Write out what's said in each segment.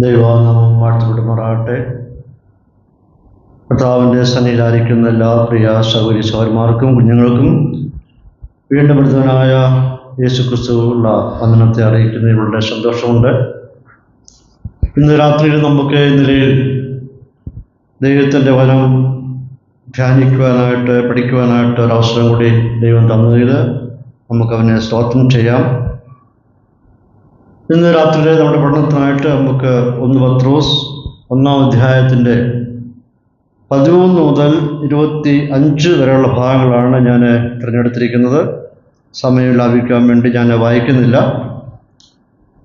ദൈവനാമം വാഴ്ത്തപ്പെടുമാറാകട്ടെ. കർത്താവിൻ്റെ സന്നിധിയിലായിരിക്കുന്ന എല്ലാ പ്രിയ സഹോദരി സഹോദരന്മാർക്കും കുഞ്ഞുങ്ങൾക്കും വീണ്ടും വരുന്നവനായ യേശുക്രിസ്തുവിനുള്ള വന്ദനത്തെ അറിയിക്കുന്നതിൽ വളരെ സന്തോഷമുണ്ട്. ഇന്ന് രാത്രിയിൽ നമുക്ക് നിലയിൽ ദൈവത്തിൻ്റെ വചനം ധ്യാനിക്കുവാനായിട്ട് പഠിക്കുവാനായിട്ട് ഒരവസരം കൂടി ദൈവം തന്നതിൽ നമുക്കവനെ സ്തോത്രം ചെയ്യാം. ഇന്ന് രാത്രിയിലെ നമ്മുടെ പഠനത്തിനായിട്ട് നമുക്ക് 1 പത്രോസ് 1-ാം അധ്യായത്തിൻ്റെ 13 മുതൽ 25 വരെയുള്ള ഭാഗങ്ങളാണ് ഞാൻ തിരഞ്ഞെടുത്തിരിക്കുന്നത്. സമയം ലാഭിക്കാൻ വേണ്ടി ഞാൻ വായിക്കുന്നില്ല.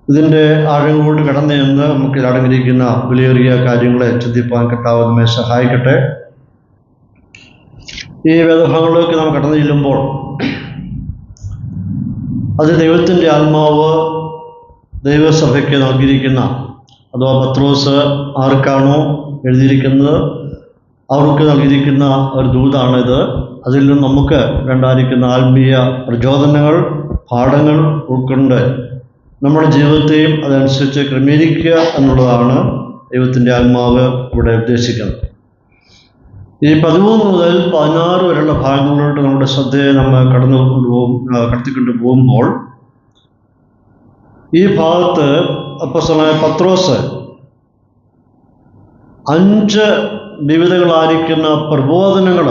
ഇതിൻ്റെ ആഴങ്ങളോട് കടന്നു ചെന്ന് നമുക്ക് അടങ്ങിയിരിക്കുന്ന വിലയേറിയ കാര്യങ്ങളെ ചിന്തിപ്പാൻ കർത്താവ് നമ്മെ സഹായിക്കട്ടെ. ഈ വേദഭാഗങ്ങളിലേക്ക് നാം കടന്നു ചെല്ലുമ്പോൾ അത് ദൈവത്തിൻ്റെ ആത്മാവ് ദൈവസഭയ്ക്ക് നൽകിയിരിക്കുന്ന, അഥവാ പത്രോസ് ആർക്കാണോ എഴുതിയിരിക്കുന്നത് അവർക്ക് നൽകിയിരിക്കുന്ന ഒരു ദൂതാണിത്. അതിൽ നിന്നും നമുക്ക് വേണ്ടായിരിക്കുന്ന ആത്മീയ പ്രചോദനങ്ങൾ, പാഠങ്ങൾ ഉൾക്കൊണ്ട് നമ്മുടെ ജീവിതത്തെയും അതനുസരിച്ച് ക്രമീകരിക്കുക എന്നുള്ളതാണ് ദൈവത്തിൻ്റെ ആത്മാവ് ഇവിടെ ഉദ്ദേശിക്കുന്നത്. ഈ 13 മുതൽ 16 വരെയുള്ള ഭാഗങ്ങളിലോട്ട് നമ്മുടെ ശ്രദ്ധയെ നമ്മൾ കടത്തിക്കൊണ്ട് പോകുമ്പോൾ ഈ ഭാഗത്ത് അപ്പോസ്തലനായ പത്രോസ് 5 വിവിധങ്ങളായിരിക്കുന്ന പ്രബോധനങ്ങൾ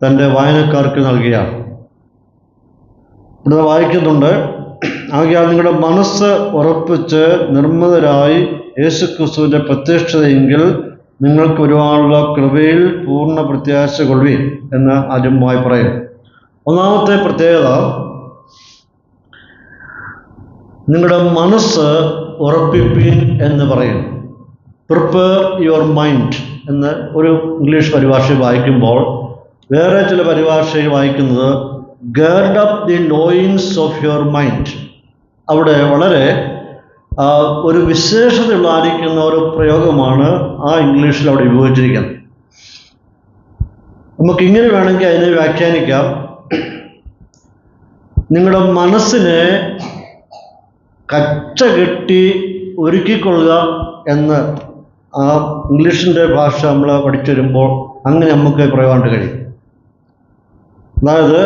തൻ്റെ വായനക്കാർക്ക് നൽകിയാണ്. ഇവിടെ വായിക്കുന്നുണ്ട്, ആകയാൽ നിങ്ങളുടെ മനസ്സ് ഉറപ്പിച്ച് നിർമ്മതരായി യേശുക്രിസ്തുവിൻ്റെ പ്രത്യക്ഷതയെങ്കിൽ നിങ്ങൾക്ക് വരുവാനുള്ള കൃപയിൽ പൂർണ്ണ പ്രത്യാശ കൊള്ളുവിൻ എന്ന് ആദ്യമായി പറയും. ഒന്നാമത്തെ പ്രത്യേകത, നിങ്ങളുടെ മനസ്സ് ഉറപ്പിപ്പിൻ എന്ന് പറയുന്നു. പ്രിപ്പയർ യുവർ മൈൻഡ് എന്ന് ഒരു ഇംഗ്ലീഷ് പരിഭാഷയിൽ വായിക്കുമ്പോൾ, വേറെ ചില പരിഭാഷയിൽ വായിക്കുന്നത് guard up the loins of your mind. അവിടെ വളരെ ഒരു വിശേഷതയുള്ളായിരിക്കുന്ന ഒരു പ്രയോഗമാണ് ആ ഇംഗ്ലീഷിൽ അവിടെ ഉപയോഗിച്ചിരിക്കുന്നത്. നമുക്കിങ്ങനെ വേണമെങ്കിൽ അതിനെ വ്യാഖ്യാനിക്കാം, നിങ്ങളുടെ മനസ്സിനെ കച്ച കെട്ടി ഒരുക്കിക്കൊള്ളുക എന്ന് ആ ഇംഗ്ലീഷിൻ്റെ ഭാഷ നമ്മൾ പഠിച്ചു വരുമ്പോൾ അങ്ങനെ നമുക്ക് പ്രയോഗം കഴിയും. അതായത്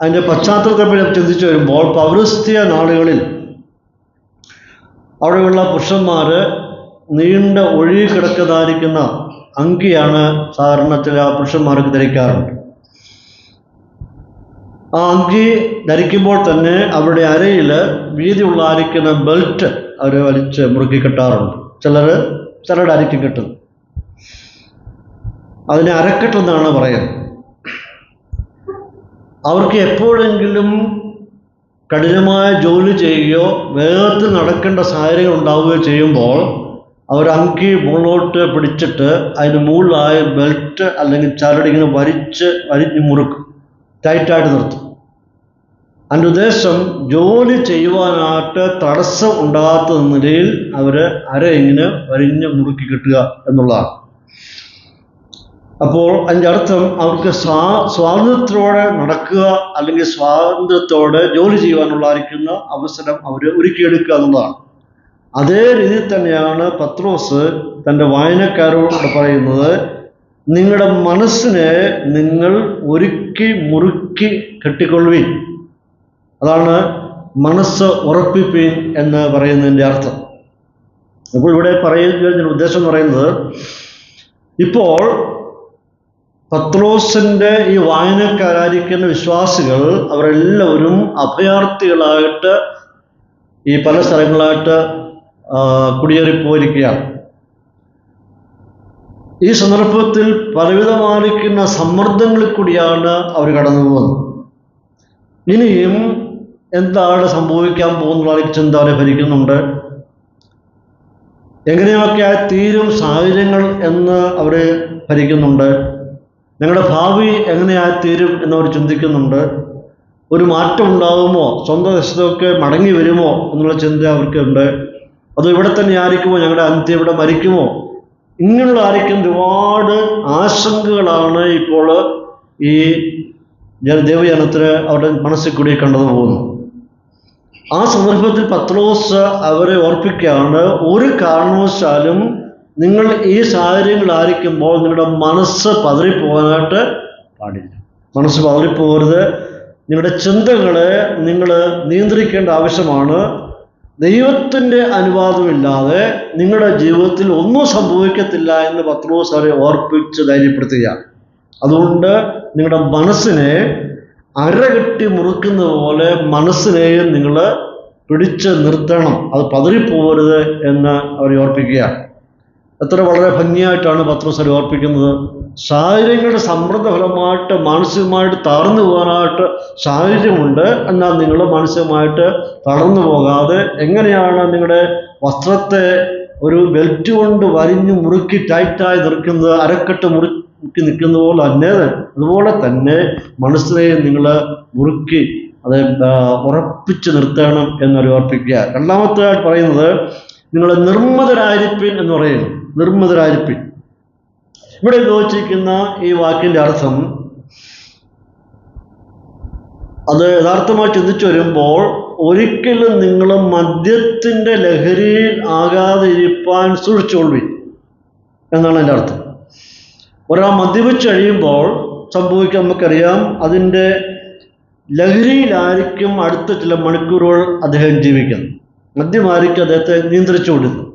അതിൻ്റെ പശ്ചാത്തലത്തെപ്പറ്റി ചിന്തിച്ചു വരുമ്പോൾ, പൗരസ്ത്യ നാടുകളിൽ അവിടെയുള്ള പുരുഷന്മാർ നീണ്ട ഒഴുകി കിടക്കുന്നതായിരിക്കുന്ന അങ്കിയാണ് സാധാരണ ചില പുരുഷന്മാർക്ക് ധരിക്കാറുണ്ട്. ആ അങ്കി ധരിക്കുമ്പോൾ തന്നെ അവരുടെ അരയിൽ വീതിയുള്ളായിരിക്കുന്ന ബെൽറ്റ് അവർ വലിച്ച് മുറുക്കി കെട്ടാറുണ്ട്. ചിലരുടെ അരയ്ക്ക് കെട്ടും. അതിനെ അരക്കെട്ടെന്നാണ് പറയുന്നത്. അവർക്ക് എപ്പോഴെങ്കിലും കഠിനമായ ജോലി ചെയ്യുകയോ വേഗത്തിൽ നടക്കേണ്ട സാഹചര്യങ്ങൾ ഉണ്ടാവുകയോ ചെയ്യുമ്പോൾ അവർ അങ്കി മുകളിലോട്ട് പിടിച്ചിട്ട് അതിന് മുകളിലായ ബെൽറ്റ് അല്ലെങ്കിൽ ചരട് ഇങ്ങനെ വലിഞ്ഞ് മുറുക്കും, ടൈറ്റായിട്ട് നിർത്തും. അതിൻ്റെ ഉദ്ദേശം ജോലി ചെയ്യുവാനായിട്ട് തടസ്സം ഉണ്ടാകാത്ത നിലയിൽ അവർ അര ഇങ്ങനെ വരിഞ്ഞ് മുറുക്കി കിട്ടുക എന്നുള്ളതാണ്. അപ്പോൾ അതിൻ്റെ അർത്ഥം അവർക്ക് സ്വാതന്ത്ര്യത്തോടെ നടക്കുക അല്ലെങ്കിൽ സ്വാതന്ത്ര്യത്തോടെ ജോലി ചെയ്യുവാനുള്ളായിരിക്കുന്ന അവസരം അവർ ഒരുക്കിയെടുക്കുക എന്നുള്ളതാണ്. അതേ രീതിയിൽ തന്നെയാണ് പത്രോസ് തൻ്റെ വായനക്കാരോട് പറയുന്നത്, നിങ്ങളുടെ മനസ്സിനെ നിങ്ങൾ ഒരുക്കി മുറുക്കി കെട്ടിക്കൊള്ളുവിൻ. അതാണ് മനസ്സ് ഉറപ്പിപ്പിൻ എന്ന് പറയുന്നതിൻ്റെ അർത്ഥം. അപ്പോൾ ഇവിടെ പറയുന്നതിൻ്റെ ഉദ്ദേശം എന്ന് പറയുന്നത്, ഇപ്പോൾ പത്രോസിൻ്റെ ഈ വായനക്കാരായിരിക്കുന്ന വിശ്വാസികൾ അവരെല്ലാവരും അഭയാർത്ഥികളായിട്ട് ഈ പല സ്ഥലങ്ങളായിട്ട് കുടിയേറിപ്പോയിരിക്കുകയാണ്. ഈ സന്ദർഭത്തിൽ പലവിധമായിരിക്കുന്ന സമ്മർദ്ദങ്ങളിൽ കൂടിയാണ് അവർ കടന്നു പോകുന്നത്. ഇനിയും എന്താണ് സംഭവിക്കാൻ പോകുന്ന ചിന്ത അവരെ ഭരിക്കുന്നുണ്ട്. എങ്ങനെയൊക്കെ തീരും സാഹചര്യങ്ങൾ എന്ന് അവരെ ഭരിക്കുന്നുണ്ട്. ഞങ്ങളുടെ ഭാവി എങ്ങനെയായിത്തീരും എന്നവർ ചിന്തിക്കുന്നുണ്ട്. ഒരു മാറ്റം ഉണ്ടാകുമോ, സ്വന്തം ദേശത്തൊക്കെ മടങ്ങി വരുമോ എന്നുള്ള ചിന്ത അവർക്കുണ്ട്. അത് ഇവിടെ തന്നെ ആയിരിക്കുമോ, ഞങ്ങളുടെ അന്ത്യം ഇവിടെ മരിക്കുമോ, ഇങ്ങനെയുള്ള ആയിരിക്കും ഒരുപാട് ആശങ്കകളാണ് ഇപ്പോൾ ഈ ദൈവജനത്തിന് അവരുടെ മനസ്സിൽ കൂടി കണ്ടു പോകുന്നു. ആ സന്ദർഭത്തിൽ പത്രോസ് അവരെ ഓർപ്പിക്കുകയാണ്, ഒരു കാരണവശാലും നിങ്ങൾ ഈ സാഹചര്യങ്ങളായിരിക്കുമ്പോൾ നിങ്ങളുടെ മനസ്സ് പതറിപ്പോകാനായിട്ട് പാടില്ല. മനസ്സ് പതറിപ്പോകരുത്. നിങ്ങളുടെ ചിന്തകളെ നിങ്ങൾ നിയന്ത്രിക്കേണ്ട ആവശ്യമാണ്. ദൈവത്തിൻ്റെ അനുവാദമില്ലാതെ നിങ്ങളുടെ ജീവിതത്തിൽ ഒന്നും സംഭവിക്കത്തില്ല എന്ന് പത്രോസ് അവരെ ഓർപ്പിച്ച് ധൈര്യപ്പെടുത്തുകയാണ്. അതുകൊണ്ട് നിങ്ങളുടെ മനസ്സിനെ അരകെട്ടി മുറുക്കുന്ന പോലെ മനസ്സിനെയും നിങ്ങൾ പിടിച്ച് നിർത്തണം, അത് പതറിപ്പോകരുത് എന്ന് അവരെ ഓർപ്പിക്കുകയാണ്. എത്ര വളരെ ഭംഗിയായിട്ടാണ് പത്രോസ് അവരെ ഓർപ്പിക്കുന്നത്. സാഹചര്യങ്ങളുടെ സമ്മർദ്ദഫലമായിട്ട് മാനസികമായിട്ട് തളർന്നു പോകാനായിട്ട് സാഹചര്യമുണ്ട്. എന്നാൽ നിങ്ങൾ മാനസികമായിട്ട് തളർന്നു പോകാതെ എങ്ങനെയാണ് നിങ്ങളുടെ വസ്ത്രത്തെ ഒരു ബെൽറ്റ് കൊണ്ട് വരിഞ്ഞു മുറുക്കി ടൈറ്റായി നിൽക്കുന്നത്, അരക്കെട്ട് മുറുക്കി നിൽക്കുന്ന അതുപോലെ തന്നെ മനസ്സിനെ നിങ്ങൾ മുറുക്കി അത് ഉറപ്പിച്ച് നിർത്തണം എന്നൊരു ഓർപ്പിക്കുക. രണ്ടാമത്തേതായിട്ട് പറയുന്നത്, നിങ്ങൾ നിർമ്മതരായിരിപ്പിൻ എന്ന് പറയുന്നു. നിർമ്മതരായിരിപ്പിൻ. ഇവിടെ ഉപയോഗിച്ചിരിക്കുന്ന ഈ വാക്കിൻ്റെ അർത്ഥം, അത് യഥാർത്ഥമായി ചിന്തിച്ചു വരുമ്പോൾ ഒരിക്കലും നിങ്ങൾ മദ്യത്തിൻ്റെ ലഹരിയിൽ ആകാതെ ഇരിപ്പാൻ സൂക്ഷിച്ചുകൊള്ളുവിൻ എന്നാണ് എൻ്റെ അർത്ഥം. ഒരാൾ മദ്യപിച്ച് കഴിയുമ്പോൾ സംഭവിക്കാൻ നമുക്കറിയാം, അതിൻ്റെ ലഹരിയിലായിരിക്കും അടുത്ത ചില മണിക്കൂറുകൾ അദ്ദേഹം ജീവിക്കുന്നത്. മദ്യമായിരിക്കും അദ്ദേഹത്തെ നിയന്ത്രിച്ചുകൊണ്ടിരുന്നത്.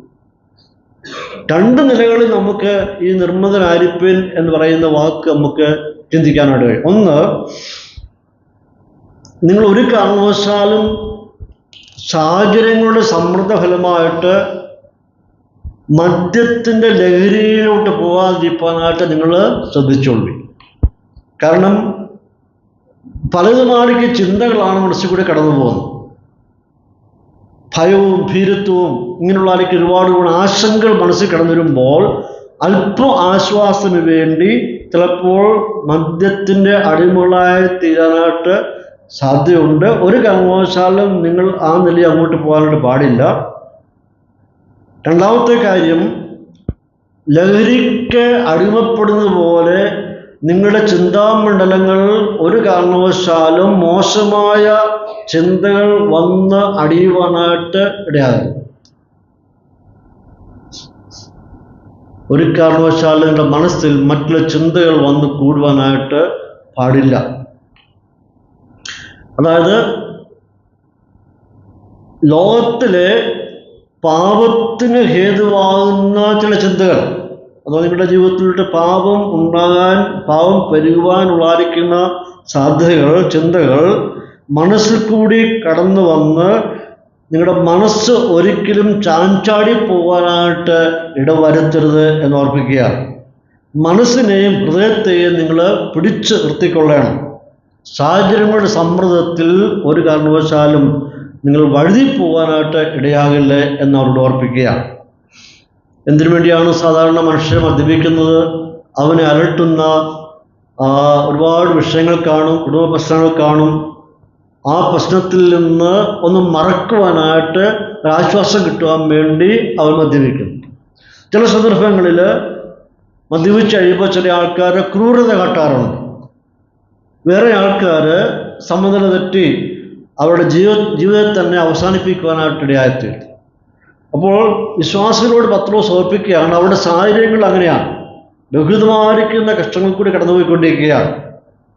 രണ്ട് നിലകളിൽ നമുക്ക് ഈ നിർമ്മതനായിരിപ്പിൻ എന്ന് പറയുന്ന വാക്ക് നമുക്ക് ചിന്തിക്കാനായിട്ട് കഴിയും. ഒന്ന്, നിങ്ങൾ ഒരു കാരണവശാലും സാഹചര്യങ്ങളുടെ സമ്മർദ്ദ ഫലമായിട്ട് മദ്യത്തിൻ്റെ ലഹരിയിലോട്ട് പോകാതിരിക്കാനായിട്ട് നിങ്ങൾ ശ്രദ്ധിച്ചോളൂ. കാരണം പലതുമാർക്ക് ചിന്തകളാണ് മനസ്സിൽ കൂടെ കടന്നു പോകുന്നത്. ഭയവും ഭീരുത്വവും ഇങ്ങനെയുള്ള ഒരുപാട് ആശങ്കകൾ മനസ്സിൽ കടന്നു വരുമ്പോൾ അല്പം ആശ്വാസത്തിന് വേണ്ടി ചിലപ്പോൾ മദ്യത്തിൻ്റെ അടിമകളായി തീരാനായിട്ട് സാധ്യതയുണ്ട്. ഒരു കാരണവശാലും നിങ്ങൾ ആ നിലയിൽ അങ്ങോട്ട് പോകാനായിട്ട് പാടില്ല. രണ്ടാമത്തെ കാര്യം, ലഹരിക്ക് അടിമപ്പെടുന്നത് പോലെ നിങ്ങളുടെ ചിന്താമണ്ഡലങ്ങൾ ഒരു കാരണവശാലും മോശമായ ചിന്തകൾ വന്ന് അടിയുവാനായിട്ട് ഇടയാകും. ഒരു കാരണവശാലും നിങ്ങളുടെ മനസ്സിൽ മറ്റുള്ള ചിന്തകൾ വന്ന് കൂടുവാനായിട്ട് പാടില്ല. അതായത് ലോകത്തിലെ പാപത്തിന് ഹേതുവാകുന്ന ചില ചിന്തകൾ, അതോ നിങ്ങളുടെ ജീവിതത്തിലൂടെ പാപം ഉണ്ടാകാൻ, പാപം പെരുകുവാനുള്ളായിരിക്കുന്ന സാധ്യതകൾ, ചിന്തകൾ മനസ്സിൽ കൂടി കടന്നു വന്ന് നിങ്ങളുടെ മനസ്സ് ഒരിക്കലും ചാഞ്ചാടി പോകാനായിട്ട് ഇടവരുത്തരുത് എന്ന് ഓർപ്പിക്കുകയാണ്. മനസ്സിനെയും ഹൃദയത്തെയും നിങ്ങൾ പിടിച്ച് നിർത്തിക്കൊള്ളണം. സാഹചര്യങ്ങളുടെ സമ്മർദ്ദത്തിൽ ഒരു കാരണവശാലും നിങ്ങൾ വഴുതി പോകാനായിട്ട് ഇടയാകില്ലേ എന്ന് അവരോട് ഓർപ്പിക്കുകയാണ്. എന്തിനു വേണ്ടിയാണ് സാധാരണ മനുഷ്യർ മദ്യപിക്കുന്നത്? അവനെ അലട്ടുന്ന ഒരുപാട് വിഷയങ്ങൾ കാണും, കുടുംബ പ്രശ്നങ്ങൾ കാണും. ആ പ്രശ്നത്തിൽ നിന്ന് ഒന്ന് മറക്കുവാനായിട്ട് ഒരാശ്വാസം കിട്ടുവാൻ വേണ്ടി അവൻ മദ്യപിക്കുന്നു. ചില സന്ദർഭങ്ങളിൽ മദ്യപിച്ച് കഴിയുമ്പോൾ ചില ആൾക്കാർ ക്രൂരത കാട്ടാറുണ്ട്. വേറെ ആൾക്കാർ സമനില തെറ്റി അവരുടെ ജീവിതത്തെ തന്നെ അവസാനിപ്പിക്കുവാനായിട്ടിടയായിത്തീരും. അപ്പോൾ വിശ്വാസികളോട് പത്രോസ് ഓർപ്പിക്കുകയാണ്, അവരുടെ സാഹചര്യങ്ങൾ അങ്ങനെയാണ്, ബഹുതമായിരിക്കുന്ന കഷ്ടങ്ങൾ കൂടി കടന്നുപോയിക്കൊണ്ടിരിക്കുകയാണ്.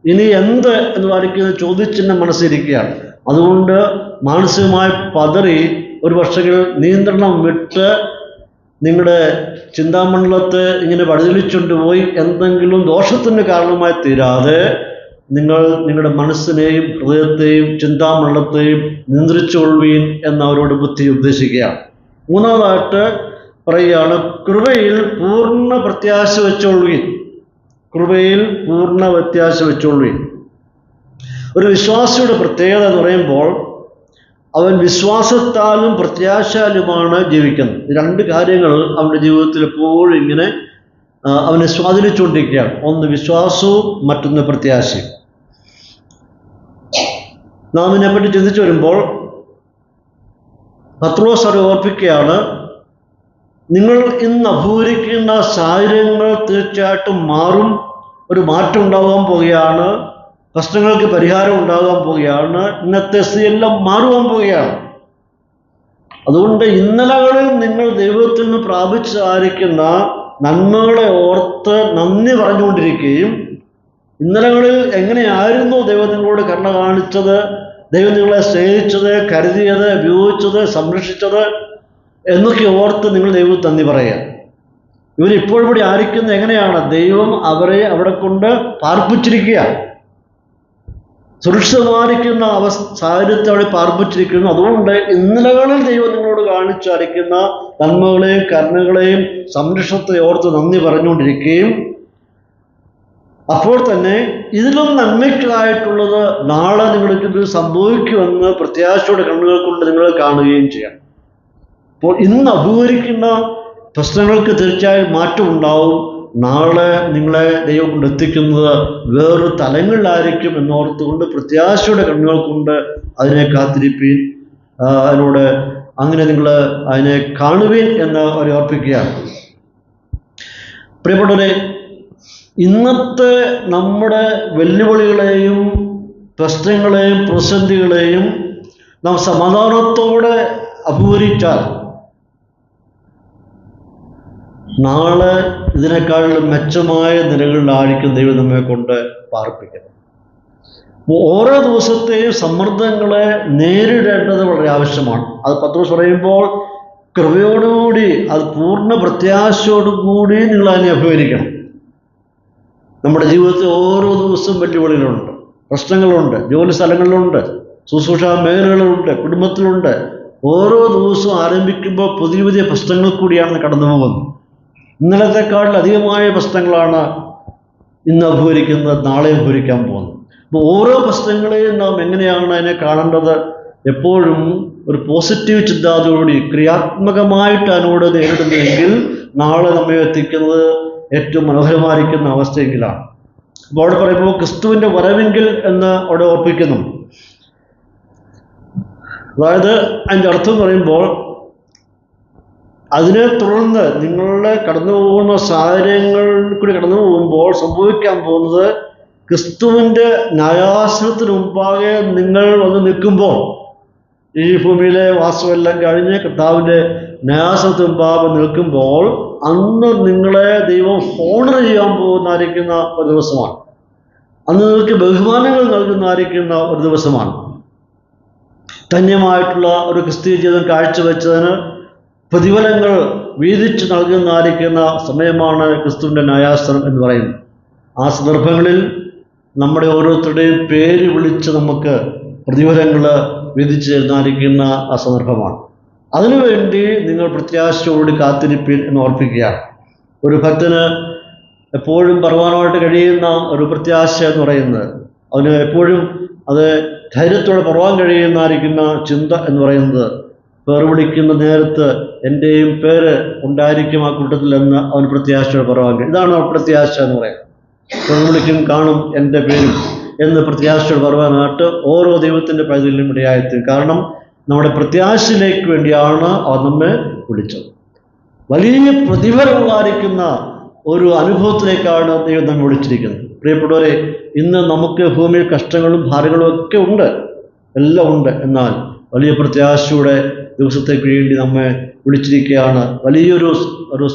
ഇനി എന്ത് എന്ന് വായിക്കുന്ന ചോദ്യചിഹ്നം മനസ്സിരിക്കുകയാണ്. അതുകൊണ്ട് മാനസികമായി പതറി ഒരു പക്ഷേ നിയന്ത്രണം വിട്ട് നിങ്ങളുടെ ചിന്താമണ്ഡലത്തെ ഇങ്ങനെ വഴിതെളിച്ചുകൊണ്ട് പോയി എന്തെങ്കിലും ദോഷത്തിന് കാരണമായി തീരാതെ നിങ്ങൾ നിങ്ങളുടെ മനസ്സിനെയും ഹൃദയത്തെയും ചിന്താമണ്ഡലത്തെയും നിയന്ത്രിച്ചുകൊള്ളുവീൻ എന്നവരോട് ബുദ്ധി ഉപദേശിക്കുകയാണ്. മൂന്നാമതായിട്ട് പറയുകയാണ്, കൃപയിൽ പൂർണ്ണ പ്രത്യാശ വെച്ചുകൊള്ളുവീൻ. കൃപയിൽ പൂർണ്ണ പ്രത്യാശ വെച്ചുകൊള്ളുവീൻ. ഒരു വിശ്വാസിയുടെ പ്രത്യേകത എന്ന് പറയുമ്പോൾ അവൻ വിശ്വാസത്താലും പ്രത്യാശാലുമാണ് ജീവിക്കുന്നത്. രണ്ട് കാര്യങ്ങൾ അവൻ്റെ ജീവിതത്തിൽ എപ്പോഴും ഇങ്ങനെ അവനെ സ്വാധീനിച്ചുകൊണ്ടിരിക്കുകയാണ്. ഒന്ന് വിശ്വാസവും മറ്റൊന്ന് പ്രത്യാശയും. നാം ഇതിനെപ്പറ്റി ചിന്തിച്ചു വരുമ്പോൾ പത്രോസ് അവരെ ഓർപ്പിക്കുകയാണ്, നിങ്ങൾ ഇന്ന് അഭിമുഖീകരിക്കുന്ന സാഹചര്യങ്ങൾ തീർച്ചയായിട്ടും മാറും. ഒരു മാറ്റം ഉണ്ടാകാൻ പോവുകയാണ്. പ്രശ്നങ്ങൾക്ക് പരിഹാരം ഉണ്ടാകാൻ പോവുകയാണ്. ഇന്നത്തെ സ്ഥിതിയെല്ലാം മാറുവാൻ പോവുകയാണ്. അതുകൊണ്ട് ഇന്നലകളിൽ നിങ്ങൾ ദൈവത്തിൽ നിന്ന് പ്രാപിച്ചായിരിക്കുന്ന നന്മകളെ ഓർത്ത് നന്ദി പറഞ്ഞുകൊണ്ടിരിക്കുകയും, ഇന്നലകളിൽ എങ്ങനെയായിരുന്നു ദൈവം നിങ്ങളോട് കരുണ കാണിച്ചത്, ദൈവം നിങ്ങളെ സ്നേഹിച്ചത്, കരുതിയത്, ഉപയോഗിച്ചത്, സംരക്ഷിച്ചത് എന്നൊക്കെ ഓർത്ത് നിങ്ങൾ ദൈവത്തിന് നന്ദി പറയുക. ഇവരിപ്പോഴും ഇവിടെ ആയിരിക്കുന്നത് എങ്ങനെയാണ്? ദൈവം അവരെ അവിടെ കൊണ്ട് പാർപ്പിച്ചിരിക്കുക, സുരക്ഷിതമായിരിക്കുന്ന സാഹചര്യത്തെ അവിടെ പാർപ്പിച്ചിരിക്കുന്നു. അതുകൊണ്ട് ഇന്നലകളിൽ ദൈവം നിങ്ങളോട് കാണിച്ചായിരിക്കുന്ന നന്മകളെയും കരുണകളെയും സംരക്ഷണത്തെ ഓർത്ത് നന്ദി പറഞ്ഞുകൊണ്ടിരിക്കുകയും, അപ്പോൾ തന്നെ ഇതിലും നന്മയ്ക്കായിട്ടുള്ളത് നാളെ നിങ്ങൾക്ക് ഇത് സംഭവിക്കുമെന്ന് പ്രത്യാശയോടെ കണ്ണുകൾ കൊണ്ട് നിങ്ങൾ കാണുകയും ചെയ്യാം. അപ്പോൾ ഇന്ന് അഭിമുഖീകരിക്കുന്ന പ്രശ്നങ്ങൾക്ക് തീർച്ചയായും മാറ്റം ഉണ്ടാവും. നാളെ നിങ്ങളെ ദൈവം കൊണ്ട് എത്തിക്കുന്നത് വേറൊരു തലങ്ങളിലായിരിക്കും എന്നോർത്തുകൊണ്ട് പ്രത്യാശയുടെ കണ്ണുകൾ കൊണ്ട് അതിനെ കാത്തിരിപ്പീൻ, അതിനോട് അങ്ങനെ നിങ്ങൾ അതിനെ കാണുവീൻ എന്ന് അവർ ഓർപ്പിക്കുകയാണ്. പ്രിയപ്പെട്ടവരെ, ഇന്നത്തെ നമ്മുടെ വെല്ലുവിളികളെയും പ്രശ്നങ്ങളെയും പ്രതിസന്ധികളെയും നാം സമാധാനത്തോടെ അഭിമുഖീകരിച്ചാൽ നാളെ ഇതിനേക്കാളും മെച്ചമായ നിലകളിലായിരിക്കും ദൈവം നമ്മെ കൊണ്ട് പാർപ്പിക്കുന്നത്. ഓരോ ദിവസത്തെയും സമ്മർദ്ദങ്ങളെ നേരിടേണ്ടത് വളരെ ആവശ്യമാണ്. അത് പത്രോസ് പറയുമ്പോൾ കൃപയോടുകൂടി, അത് പൂർണ്ണ പ്രത്യാശയോടുകൂടി നിങ്ങൾ അതിനെ അഭിമുഖീകരിക്കണം. നമ്മുടെ ജീവിതത്തിൽ ഓരോ ദിവസവും വെല്ലുവിളികളുണ്ട്, പ്രശ്നങ്ങളുണ്ട്, ജോലി സ്ഥലങ്ങളിലുണ്ട്, ശുശ്രൂഷ മേഖലകളുണ്ട്, കുടുംബത്തിലുണ്ട്. ഓരോ ദിവസവും ആരംഭിക്കുമ്പോൾ പുതിയ പുതിയ പ്രശ്നങ്ങൾ കൂടിയാണ് കടന്നു പോകുന്നത്. ഇന്നലത്തെക്കാളിൽ അധികമായ പ്രശ്നങ്ങളാണ് ഇന്ന് അഭിമുഖീകരിക്കുന്നത്, നാളെ അഭിമുഖീകരിക്കാൻ പോകുന്നത്. അപ്പോൾ ഓരോ പ്രശ്നങ്ങളെയും നാം എങ്ങനെയാണ് അതിനെ കാണേണ്ടത്? എപ്പോഴും ഒരു പോസിറ്റീവ് ചിന്താഗതിയോടുകൂടി ക്രിയാത്മകമായിട്ട് അതിനോട് നേരിടുന്നതെങ്കിൽ നാളെ നമ്മെ എത്തിക്കുന്നത് ഏറ്റവും മനോഹരമായിരിക്കുന്ന അവസ്ഥയെങ്കിലാണ്. അപ്പോൾ അവിടെ പറയുമ്പോൾ ക്രിസ്തുവിൻ്റെ വരവെങ്കിൽ എന്ന് അവിടെ ഓർപ്പിക്കുന്നു. അതായത് അതിൻ്റെ അർത്ഥം പറയുമ്പോൾ അതിനെ തുടർന്ന് നിങ്ങളുടെ കടന്നു പോകുന്ന സാഹചര്യങ്ങളിൽ കൂടി കടന്നു പോകുമ്പോൾ സംഭവിക്കാൻ പോകുന്നത്, ക്രിസ്തുവിൻ്റെ ന്യായാസനത്തിന് മുമ്പാകെ നിങ്ങൾ വന്ന് നിൽക്കുമ്പോൾ, ഈ ഭൂമിയിലെ വാസമെല്ലാം കഴിഞ്ഞ് കർത്താവിൻ്റെ ന്യായാസനത്തിന് മുമ്പാകെ നിൽക്കുമ്പോൾ, അന്ന് നിങ്ങളെ ദൈവം ഹോണർ ചെയ്യാൻ പോകുന്നതായിരിക്കുന്ന ഒരു ദിവസമാണ്. അന്ന് നിങ്ങൾക്ക് ബഹുമാനങ്ങൾ നൽകുന്നതായിരിക്കുന്ന ഒരു ദിവസമാണ്. ധന്യമായിട്ടുള്ള ഒരു ക്രിസ്തീയ ജീവിതം കാഴ്ചവെച്ചതിന് പ്രതിഫലങ്ങൾ വീതിച്ച് നൽകുന്നതായിരിക്കുന്ന സമയമാണ് ക്രിസ്തുവിൻ്റെ ന്യായാസനം എന്ന് പറയുന്നത്. ആ സന്ദർഭങ്ങളിൽ നമ്മുടെ ഓരോരുത്തരുടെയും പേര് വിളിച്ച് നമുക്ക് പ്രതിഫലങ്ങൾ വിധിച്ചു തരുന്നതായിരിക്കുന്ന ആ സന്ദർഭമാണ്. അതിനുവേണ്ടി നിങ്ങൾ പ്രത്യാശയോട് കാത്തിരിപ്പിൻ എന്ന് ഓർപ്പിക്കുകയാണ്. ഒരു ഭക്തന് എപ്പോഴും പറവാനായിട്ട് കഴിയുന്ന ഒരു പ്രത്യാശ എന്ന് പറയുന്നത്, അവന് എപ്പോഴും അത് ധൈര്യത്തോടെ പറവാൻ കഴിയുന്നതായിരിക്കുന്ന ചിന്ത എന്ന് പറയുന്നത്, പേർ വിളിക്കുന്ന നേരത്ത് എൻ്റെയും പേര് ഉണ്ടായിരിക്കും ആ കൂട്ടത്തിൽ എന്ന് അവൻ പ്രത്യാശയോടെ പറവാൻ കഴിയും. ഇതാണ് പ്രത്യാശ എന്ന് പറയുന്നത്. പേർ വിളിക്കും, കാണും എൻ്റെ പേരും എന്ന് പ്രത്യാശയോടെ പറവാനായിട്ട് ഓരോ ദൈവത്തിൻ്റെ പൈതലിനും ഇടയായിത്തീരും. കാരണം നമ്മുടെ പ്രത്യാശയിലേക്ക് വേണ്ടിയാണ് അവർ നമ്മെ വിളിച്ചത്. വലിയ പ്രതിഫലമുള്ളായിരിക്കുന്ന ഒരു അനുഭവത്തിലേക്കാണ് ദൈവം നമ്മെ വിളിച്ചിരിക്കുന്നത്. പ്രിയപ്പെട്ടവരെ, ഇന്ന് നമുക്ക് ഭൂമിയിൽ കഷ്ടങ്ങളും ഭാരങ്ങളും ഒക്കെ ഉണ്ട്, എല്ലാം ഉണ്ട്. എന്നാൽ വലിയ പ്രത്യാശയുടെ ദിവസത്തേക്ക് വേണ്ടി നമ്മെ വിളിച്ചിരിക്കുകയാണ്. വലിയൊരു ഒരു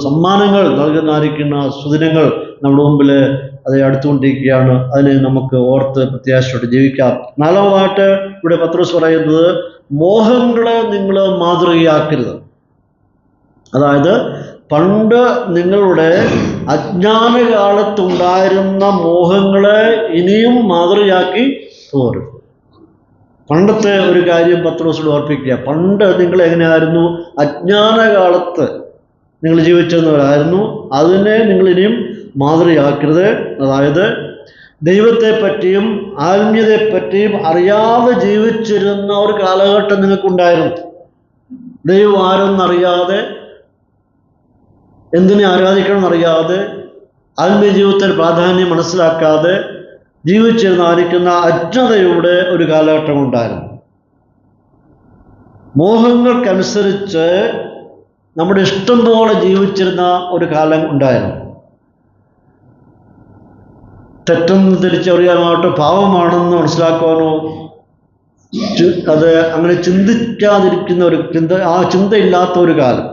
സമ്മാനങ്ങൾ നൽകുന്നതായിരിക്കുന്ന സുദിനങ്ങൾ നമ്മുടെ മുമ്പിൽ അത് അടുത്തുകൊണ്ടിരിക്കുകയാണ്. അതിനെ നമുക്ക് ഓർത്ത് പ്രത്യാശയോടെ ജീവിക്കാം. നാലാമതായിട്ട് ഇവിടെ പത്രോസ് പറയുന്നത്, മോഹങ്ങളെ നിങ്ങൾ മാതൃകയാക്കരുത്. അതായത് പണ്ട് നിങ്ങളുടെ അജ്ഞാനകാലത്തുണ്ടായിരുന്ന മോഹങ്ങളെ ഇനിയും മാതൃകയാക്കി പോരുത്. പണ്ടത്തെ ഒരു കാര്യം പത്രോസിനോട് ഓർപ്പിക്കുക. പണ്ട് നിങ്ങൾ എങ്ങനെയായിരുന്നു? അജ്ഞാനകാലത്ത് നിങ്ങൾ ജീവിച്ചിരുന്നവരായിരുന്നു. അതിനെ നിങ്ങൾ ഇനിയും മാതൃകയാക്കരുത്. അതായത് ദൈവത്തെപ്പറ്റിയും ആത്മീയതയെപ്പറ്റിയും അറിയാതെ ജീവിച്ചിരുന്ന ഒരു കാലഘട്ടം നിങ്ങൾക്കുണ്ടായിരുന്നു. ദൈവം ആരെന്നറിയാതെ, എന്തിനെ ആരാധിക്കണമെന്നറിയാതെ, ആത്മീയ ജീവിതത്തിന് പ്രാധാന്യം മനസ്സിലാക്കാതെ ജീവിച്ചിരുന്നായിരിക്കുന്ന അജ്ഞതയുടെ ഒരു കാലഘട്ടം ഉണ്ടായിരുന്നു. മോഹങ്ങൾക്കനുസരിച്ച് നമ്മുടെ ഇഷ്ടം പോലെ ജീവിച്ചിരുന്ന ഒരു കാലം ഉണ്ടായിരുന്നു. തെറ്റെന്ന് തിരിച്ചറിയാനായിട്ട് പാവമാണെന്ന് മനസ്സിലാക്കുവാനോ അത് അങ്ങനെ ചിന്തിക്കാതിരിക്കുന്ന ഒരു ചിന്തയില്ലാത്ത ഒരു കാലം.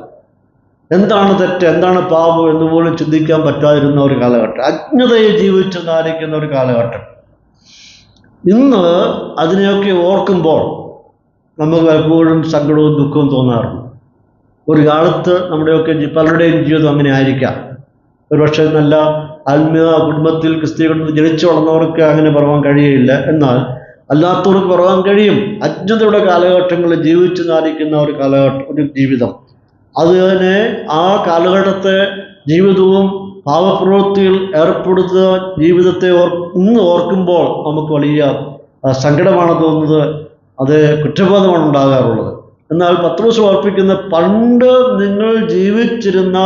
എന്താണ് തെറ്റ്, എന്താണ് പാപം എന്ന് പോലും ചിന്തിക്കാൻ പറ്റാതിരുന്ന ഒരു കാലഘട്ടം, അജ്ഞതയെ ജീവിച്ചെന്നായിരിക്കുന്ന ഒരു കാലഘട്ടം. ഇന്ന് അതിനെയൊക്കെ ഓർക്കുമ്പോൾ നമുക്ക് പലപ്പോഴും സങ്കടവും ദുഃഖവും തോന്നാറുണ്ട്. ഒരു കാലത്ത് നമ്മുടെയൊക്കെ പലരുടെയും ജീവിതം അങ്ങനെ ആയിരിക്കാം. ഒരുപക്ഷെ നല്ല ആത്മീയ കുടുംബത്തിൽ ക്രിസ്തീയ കുടുംബത്തിൽ ജനിച്ചു വളർന്നവർക്ക് അങ്ങനെ പറയാൻ കഴിയില്ല. എന്നാൽ അല്ലാത്തവർക്ക് പറയാൻ കഴിയും. അജ്ഞതയുടെ കാലഘട്ടങ്ങളിൽ ജീവിച്ചു നാരിക്കുന്ന ഒരു ഒരു ജീവിതം. അത് തന്നെ ആ കാലഘട്ടത്തെ ജീവിതവും പാപപ്രവൃത്തിയിൽ ഏർപ്പെടുന്ന ജീവിതത്തെ ഇന്ന് ഓർക്കുമ്പോൾ നമുക്ക് വലിയ സങ്കടമാണ് തോന്നുന്നത്. അത് കുറ്റബോധമാണ് ഉണ്ടാകാറുള്ളത്. എന്നാൽ പത്രോസ് ഓർപ്പിക്കുന്ന പണ്ട് നിങ്ങൾ ജീവിച്ചിരുന്ന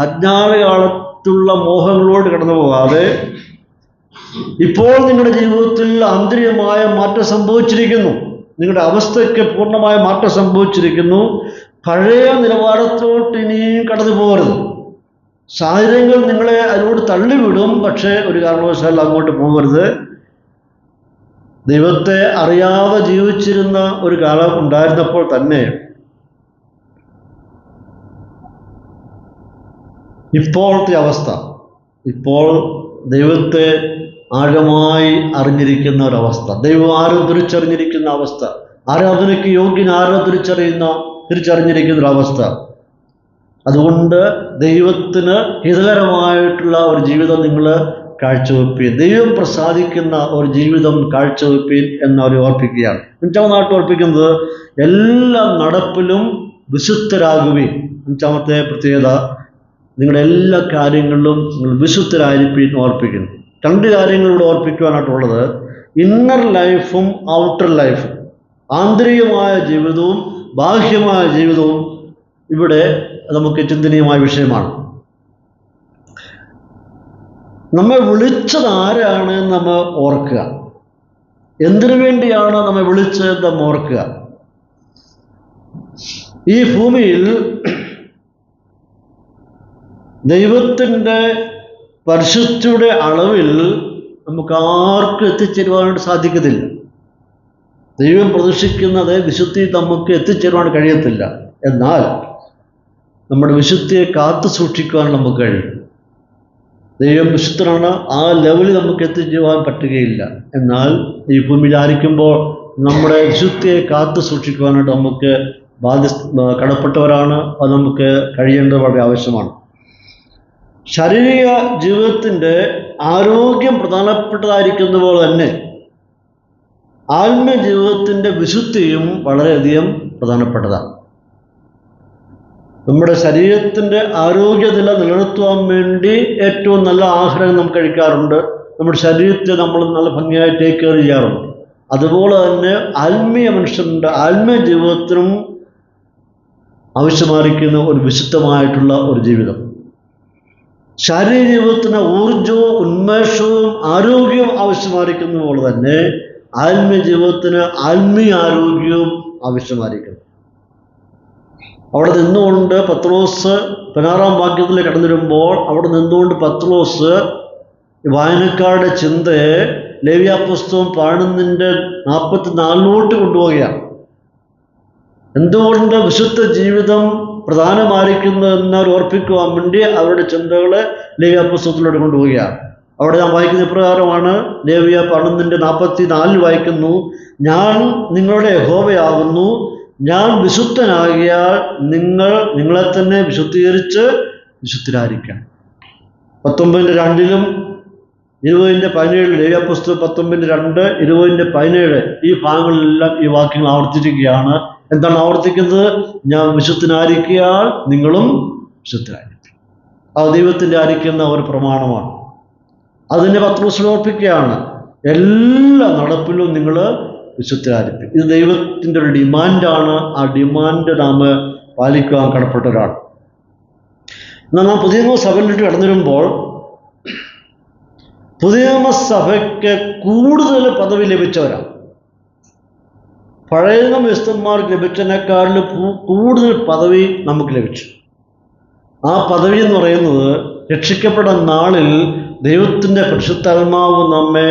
അജ്ഞാതകാലത്തുള്ള മോഹങ്ങളോട് കടന്നു പോകാതെ ഇപ്പോൾ നിങ്ങളുടെ ജീവിതത്തിൽ ആന്തരികമായ മാറ്റം സംഭവിച്ചിരിക്കുന്നു. നിങ്ങളുടെ അവസ്ഥയ്ക്ക് പൂർണ്ണമായ മാറ്റം സംഭവിച്ചിരിക്കുന്നു. പഴയ നിലവാരത്തോട്ട് ഇനിയും കടന്നു പോകരുത്. സാഹചര്യങ്ങൾ നിങ്ങളെ അതിനോട് തള്ളിവിടും. പക്ഷേ ഒരു കാരണവശാലും അങ്ങോട്ട് പോകരുത്. ദൈവത്തെ അറിയാതെ ജീവിച്ചിരുന്ന ഒരു കാലം ഉണ്ടായിരുന്നപ്പോൾ തന്നെ ഇപ്പോഴത്തെ അവസ്ഥ, ഇപ്പോൾ ദൈവത്തെ ആഴമായി അറിഞ്ഞിരിക്കുന്ന ഒരവസ്ഥ, ദൈവം ആരും തിരിച്ചറിഞ്ഞിരിക്കുന്ന അവസ്ഥ, ആരാധനയ്ക്ക് യോഗ്യൻ ആരോ തിരിച്ചറിഞ്ഞിരിക്കുന്ന ഒരവസ്ഥ. അതുകൊണ്ട് ദൈവത്തിന് ഹിതകരമായിട്ടുള്ള ഒരു ജീവിതം നിങ്ങൾ കാഴ്ചവെപ്പീൻ, ദൈവം പ്രസാദിക്കുന്ന ഒരു ജീവിതം കാഴ്ചവെപ്പീൻ എന്നവർ ഓർപ്പിക്കുകയാണ്. അഞ്ചാമതായിട്ട് ഓർപ്പിക്കുന്നത് എല്ലാ നടപ്പിലും വിശുദ്ധരാകുവീൻ. അഞ്ചാമത്തെ പ്രത്യേകത, നിങ്ങളുടെ എല്ലാ കാര്യങ്ങളിലും നിങ്ങൾ വിശുദ്ധരായിരിപ്പീൻ ഓർപ്പിക്കുന്നു. രണ്ട് കാര്യങ്ങളിലൂടെ ഓർപ്പിക്കുവാനായിട്ടുള്ളത്, ഇന്നർ ലൈഫും ഔട്ടർ ലൈഫും, ആന്തരികമായ ജീവിതവും ബാഹ്യമായ ജീവിതവും ഇവിടെ നമുക്ക് ചിന്തനീയമായ വിഷയമാണ്. നമ്മെ വിളിച്ചത് ആരാണ് നമ്മൾ ഓർക്കുക. എന്തിനു വേണ്ടിയാണ് നമ്മെ വിളിച്ചത് നമ്മൾ ഓർക്കുക. ഈ ഭൂമിയിൽ ദൈവത്തിൻ്റെ പരിശുദ്ധിയുടെ അളവിൽ നമുക്ക് ആർക്കും എത്തിച്ചേരുവാനായിട്ട് സാധിക്കത്തില്ല. ദൈവം പ്രതീക്ഷിക്കുന്നത് വിശുദ്ധി നമുക്ക് എത്തിച്ചേരുവാൻ കഴിയത്തില്ല. എന്നാൽ നമ്മുടെ വിശുദ്ധിയെ കാത്തു സൂക്ഷിക്കുവാൻ നമുക്ക് കഴിയും. ദൈവം വിശുദ്ധനാണ്, ആ ലെവലിൽ നമുക്ക് എത്തിച്ചേരുവാൻ പറ്റുകയില്ല. എന്നാൽ ഈ ഭൂമിയിലായിരിക്കുമ്പോൾ നമ്മുടെ വിശുദ്ധിയെ കാത്തു സൂക്ഷിക്കുവാനായിട്ട് നമുക്ക് കടപ്പെട്ടവരാണ്. അത് നമുക്ക് കഴിയേണ്ടത് വളരെ ആവശ്യമാണ്. ശാരീരിക ജീവിതത്തിൻ്റെ ആരോഗ്യം പ്രധാനപ്പെട്ടതായിരിക്കുന്ന പോലെ തന്നെ ആത്മീയ ജീവിതത്തിൻ്റെ വിശുദ്ധിയും വളരെയധികം പ്രധാനപ്പെട്ടതാണ്. നമ്മുടെ ശരീരത്തിൻ്റെ ആരോഗ്യനില നിലനിർത്തുവാൻ വേണ്ടി ഏറ്റവും നല്ല ആഹാരം നമുക്ക് കഴിക്കാറുണ്ട്. നമ്മുടെ ശരീരത്തെ നമ്മൾ നല്ല ഭംഗിയായി ടേക്ക് കെയർ ചെയ്യാറുണ്ട്. അതുപോലെ തന്നെ ആത്മീയ മനുഷ്യൻ്റെ ആത്മീയ ജീവിതത്തിനും ആവശ്യമായിരിക്കുന്ന ഒരു വിശുദ്ധമായിട്ടുള്ള ഒരു ജീവിതം. ശാരീരിക ജീവിതത്തിന് ഊർജവും ഉന്മേഷവും ആരോഗ്യവും ആവശ്യമായിരിക്കുന്ന പോലെ തന്നെ ആത്മീയ ജീവിതത്തിന് ആത്മീയ ആരോഗ്യവും ആവശ്യമായിരിക്കുന്നു. അവിടെ നിന്നുകൊണ്ട് പത്രോസ് 16-ാം വാക്യത്തിൽ കടന്നു വരുമ്പോൾ അവിടെ നിന്നുകൊണ്ട് പത്രോസ് വായനക്കാരുടെ ചിന്തയെ ലേവ്യാപുസ്തകം 11:44 കൊണ്ടുപോവുകയാണ്. എന്തുകൊണ്ട് വിശുദ്ധ ജീവിതം പ്രധാനമായിരിക്കുന്നു എന്നവർ ഓർപ്പിക്കുവാൻ വേണ്ടി അവരുടെ ചിന്തകളെ ലേവ്യാപുസ്തകത്തിലൂടെ കൊണ്ടുപോവുകയാണ്. അവിടെ ഞാൻ വായിക്കുന്ന ഇപ്രകാരമാണ്. ലേവ്യ 11:44 വായിക്കുന്നു, ഞാൻ നിങ്ങളുടെ യഹോവയാകുന്നു, ഞാൻ വിശുദ്ധനാകിയാൽ നിങ്ങളെ തന്നെ വിശുദ്ധീകരിച്ച് വിശുദ്ധരായിരിക്കണം. 19:2 20:17 ലേവ്യാപുസ്തകം 19:2 20:17 ഈ ഭാഗങ്ങളിലെല്ലാം ഈ വാക്യങ്ങൾ ആവർത്തിച്ചിരിക്കുകയാണ്. എന്താണ് ആവർത്തിക്കുന്നത്? ഞാൻ വിശുദ്ധനായിരിക്കാൽ നിങ്ങളും വിശുദ്ധരായിരിക്കും. അത് ദൈവത്തിൻ്റെ ആയിരിക്കുന്ന ഒരു പ്രമാണമാണ്. അതിനെ പത്രോസ് ഓർപ്പിക്കുകയാണ്. എല്ലാ നടപ്പിലും നിങ്ങൾ വിശുദ്ധരായിരിക്കും. ഇത് ദൈവത്തിൻ്റെ ഒരു ഡിമാൻഡാണ്. ആ ഡിമാൻഡ് നാം പാലിക്കുവാൻ കടപ്പെട്ടവരാണ്. എന്നാൽ നാം പുതിയ നിയമസഭയിലേക്ക് കടന്നു വരുമ്പോൾ പുതിയ നിയമസഭയ്ക്ക് കൂടുതൽ പദവി ലഭിച്ചവരാണ്. പഴയ നിയമസ്ഥന്മാർക്ക് ലഭിച്ചതിനേക്കാളും കൂടുതൽ പദവി നമുക്ക് ലഭിച്ചു. ആ പദവി എന്ന് പറയുന്നത് രക്ഷിക്കപ്പെട്ട നാളിൽ ദൈവത്തിൻ്റെ പരിശുദ്ധാത്മാവ് നമ്മെ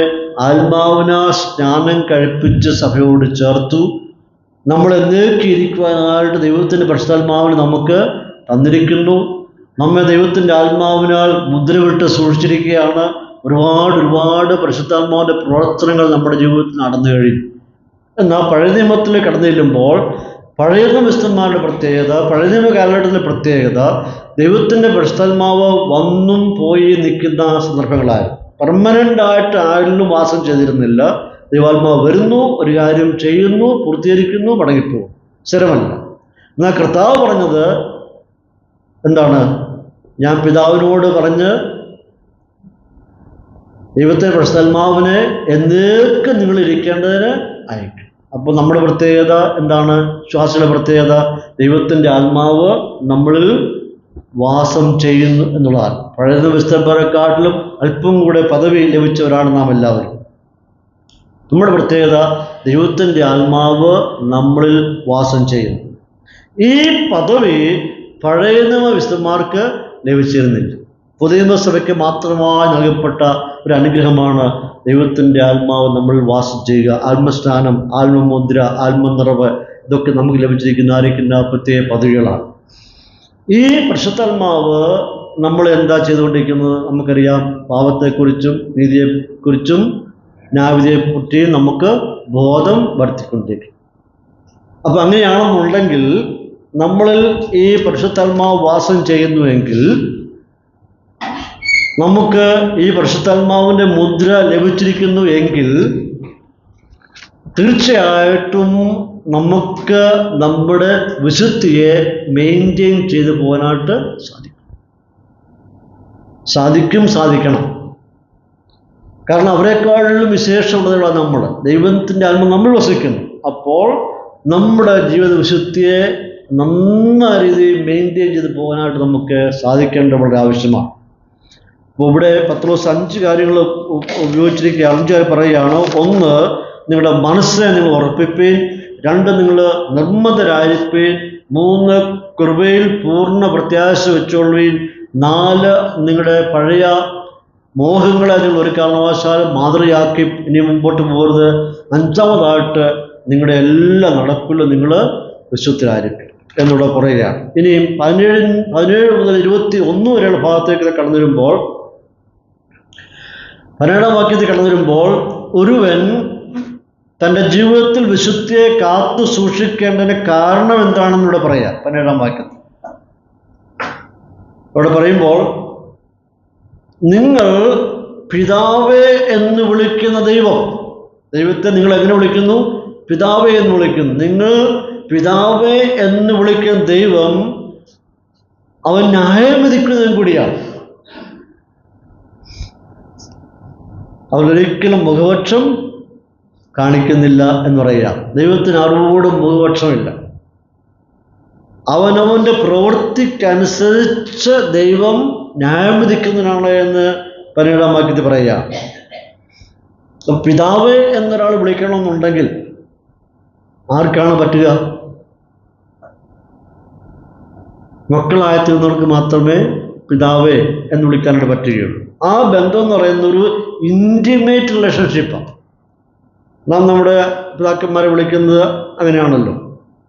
ആത്മാവിനാൽ സ്നാനം കഴിപ്പിച്ച് സഭയോട് ചേർത്തു. നമ്മൾ എന്നേക്കിരിക്കുവാനായിട്ട് ദൈവത്തിൻ്റെ പരിശുദ്ധാത്മാവിനെ നമുക്ക് തന്നിരിക്കുന്നു. നമ്മെ ദൈവത്തിൻ്റെ ആത്മാവിനാൽ മുദ്രവിട്ട് സൂക്ഷിച്ചിരിക്കുകയാണ്. ഒരുപാട് പരിശുദ്ധാത്മാവിൻ്റെ പ്രവർത്തനങ്ങൾ നമ്മുടെ ജീവിതത്തിൽ നടന്നു കഴിഞ്ഞു. എന്നാൽ പഴയ നിയമത്തിൽ കടന്നു ചെല്ലുമ്പോൾ പഴയ നിയമസ്ഥന്മാരുടെ പ്രത്യേകത, പഴയ നിയമ കാലഘട്ടത്തിലെ പ്രത്യേകത, ദൈവത്തിൻ്റെ പരിശുദ്ധാത്മാവ് വന്നും പോയി നിൽക്കുന്ന സന്ദർഭങ്ങളായിരുന്നു. പെർമനൻ്റായിട്ട് ആരിലും വാസം ചെയ്തിരുന്നില്ല. ദൈവാത്മാവ് വരുന്നു, ഒരു കാര്യം ചെയ്യുന്നു, പൂർത്തീകരിക്കുന്നു, മടങ്ങിപ്പോകും, സ്ഥിരമല്ല. എന്നാൽ കർത്താവ് പറഞ്ഞത് എന്താണ്? ഞാൻ പിതാവിനോട് പറഞ്ഞ് ദൈവത്തിൻ്റെ പരിശുദ്ധാത്മാവിനെ എന്നേക്കും നിങ്ങൾ ഇരിക്കേണ്ടതിന് അയക്കും. അപ്പോൾ നമ്മുടെ പ്രത്യേകത എന്താണ്? ശ്വാസയുടെ പ്രത്യേകത ദൈവത്തിൻ്റെ ആത്മാവ് നമ്മളിൽ വാസം ചെയ്യുന്നു എന്നുള്ളതാണ്. പഴയ വിസ്തരക്കാട്ടിലും അല്പം കൂടെ പദവി ലഭിച്ചവരാണ് നാം എല്ലാവരും. നമ്മുടെ പ്രത്യേകത ദൈവത്തിൻ്റെ ആത്മാവ് നമ്മളിൽ വാസം ചെയ്യുന്നു. ഈ പദവി പഴയ നിയമ വിശുദ്ധന്മാർക്ക് ലഭിച്ചിരുന്നില്ല. പുതിയ നിയമസഭയ്ക്ക് മാത്രമായി നൽകപ്പെട്ട ഒരു അനുഗ്രഹമാണ് ദൈവത്തിൻ്റെ ആത്മാവ് നമ്മളിൽ വാസം ചെയ്യുക. ആത്മസ്നാനം, ആത്മമുദ്ര, ആത്മനിറവ്, ഇതൊക്കെ നമുക്ക് ലഭിച്ചിരിക്കുന്ന പ്രത്യേക പദവികളാണ്. ഈ പരിശുദ്ധാത്മാവ് നമ്മൾ എന്താ ചെയ്തുകൊണ്ടിരിക്കുന്നത്? നമുക്കറിയാം. പാപത്തെക്കുറിച്ചും നീതിയെക്കുറിച്ചും ന്യായവിധിയെപ്പറ്റിയും നമുക്ക് ബോധം വരുത്തിക്കൊണ്ടിരിക്കും. അപ്പം അങ്ങനെയാണെന്നുണ്ടെങ്കിൽ നമ്മളിൽ ഈ പരിശുദ്ധാത്മാവ് വാസം ചെയ്യുന്നുവെങ്കിൽ, നമുക്ക് ഈ പരിശുദ്ധാത്മാവിൻ്റെ മുദ്ര ലഭിച്ചിരിക്കുന്നു എങ്കിൽ തീർച്ചയായിട്ടും നമുക്ക് നമ്മുടെ വിശുദ്ധിയെ മെയിൻറ്റെയിൻ ചെയ്തു പോകാനായിട്ട് സാധിക്കണം. കാരണം അവരെക്കാളിലും വിശേഷമുള്ളതാണ് നമ്മൾ. ദൈവത്തിൻ്റെ ആത്മ നമ്മൾ വസിക്കുന്നു. അപ്പോൾ നമ്മുടെ ജീവിത വിശുദ്ധിയെ നന്നായ രീതിയിൽ മെയിൻറ്റെയിൻ ചെയ്ത് പോകാനായിട്ട് നമുക്ക് സാധിക്കേണ്ട വളരെ ആവശ്യമാണ്. അപ്പോൾ ഇവിടെ പത്രോസ് 5 കാര്യങ്ങൾ ഉപയോഗിച്ചിരിക്കുക. 5 പറയുകയാണ്. 1, നിങ്ങളുടെ മനസ്സിനെ നിങ്ങൾ ഉറപ്പിപ്പീൻ. 2, നിങ്ങൾ നിർമ്മതരായിരിപ്പീൻ. 3, കൃപയിൽ പൂർണ്ണ പ്രത്യാശ വെച്ചോളുവീൻ. 4, നിങ്ങളുടെ പഴയ മോഹങ്ങളെ നിങ്ങൾ ഒരു കാരണവശാലും മാതൃകയാക്കി ഇനി മുമ്പോട്ട് പോകരുത്. 5, നിങ്ങളുടെ എല്ലാ നടപ്പിലും നിങ്ങൾ വിശുദ്ധരായിരിക്കും എന്നിവിടെ പറയുകയാണ്. ഇനിയും 17 മുതൽ 21 വരെയുള്ള ഭാഗത്തേക്ക് കടന്നു വരുമ്പോൾ, 17-ാം വാക്യത്തിൽ കടന്നു വരുമ്പോൾ, ഒരുവൻ തൻ്റെ ജീവിതത്തിൽ വിശുദ്ധിയെ കാത്തു സൂക്ഷിക്കേണ്ടതിന് കാരണം എന്താണെന്ന് ഇവിടെ പറയാം. 17-ാം വാക്യത്തിൽ ഇവിടെ പറയുമ്പോൾ, നിങ്ങൾ പിതാവേ എന്ന് വിളിക്കുന്ന ദൈവത്തെ നിങ്ങൾ എങ്ങനെ വിളിക്കുന്നു? പിതാവേ എന്ന് വിളിക്കുന്നു. നിങ്ങൾ പിതാവേ എന്ന് വിളിക്കുന്ന ദൈവം അവൻ ന്യായം വിധിക്കുന്നതും കൂടിയാണ്. അവനൊരിക്കലും മുഖപക്ഷം കാണിക്കുന്നില്ല എന്ന് പറയുക. ദൈവത്തിന് ആരോടും മുഖപക്ഷമില്ല. അവനവൻ്റെ പ്രവൃത്തിക്കനുസരിച്ച് ദൈവം ന്യായം വിധിക്കുന്നതിനാണ് എന്ന് 17-ാം വാക്യത്തിൽ പറയുക. പിതാവേ എന്നൊരാൾ വിളിക്കണമെന്നുണ്ടെങ്കിൽ ആർക്കാണ് പറ്റുക? മക്കളായിത്തീർന്നവർക്ക് മാത്രമേ പിതാവേ എന്ന് വിളിക്കാനായിട്ട് പറ്റുകയുള്ളൂ. ആ ബന്ധം എന്ന് പറയുന്ന ഒരു ഇൻറ്റിമേറ്റ് റിലേഷൻഷിപ്പാണ്. നാം നമ്മുടെ പിതാക്കന്മാരെ വിളിക്കുന്നത് അങ്ങനെയാണല്ലോ,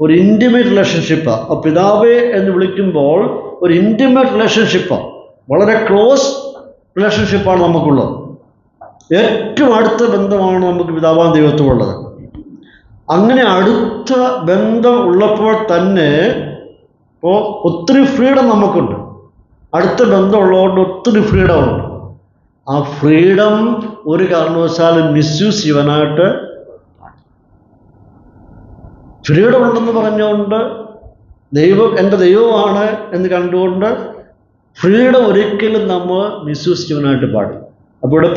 ഒരു ഇൻറ്റിമേറ്റ് റിലേഷൻഷിപ്പാണ്. അപ്പോൾ പിതാവേ എന്ന് വിളിക്കുമ്പോൾ ഒരു ഇൻറ്റിമേറ്റ് റിലേഷൻഷിപ്പാണ്, വളരെ ക്ലോസ് റിലേഷൻഷിപ്പാണ് നമുക്കുള്ളത്. ഏറ്റവും അടുത്ത ബന്ധമാണ് നമുക്ക് പിതാവാൻ ദൈവത്തോടുള്ളത്. അങ്ങനെ അടുത്ത ബന്ധം ഉള്ളപ്പോൾ തന്നെ ഇപ്പോൾ ഒത്തിരി ഫ്രീഡം നമുക്കുണ്ട്. അടുത്ത ബന്ധമുള്ളതുകൊണ്ട് ഒത്തിരി ഫ്രീഡം ഉണ്ട്. ആ ഫ്രീഡം ഒരു കാരണവശാലും മിസ്യൂസ് ചെയ്യാനായിട്ട്, ഫ്രീഡം ഉണ്ടെന്ന് പറഞ്ഞുകൊണ്ട് ദൈവം എൻ്റെ ദൈവമാണ് എന്ന് കണ്ടുകൊണ്ട് ഫ്രീഡം ഒരിക്കലും നമ്മൾ മിസ്യൂസ് ചെയ്യാനായിട്ട് പാടില്ല. അപ്പോൾ ഇവിടെ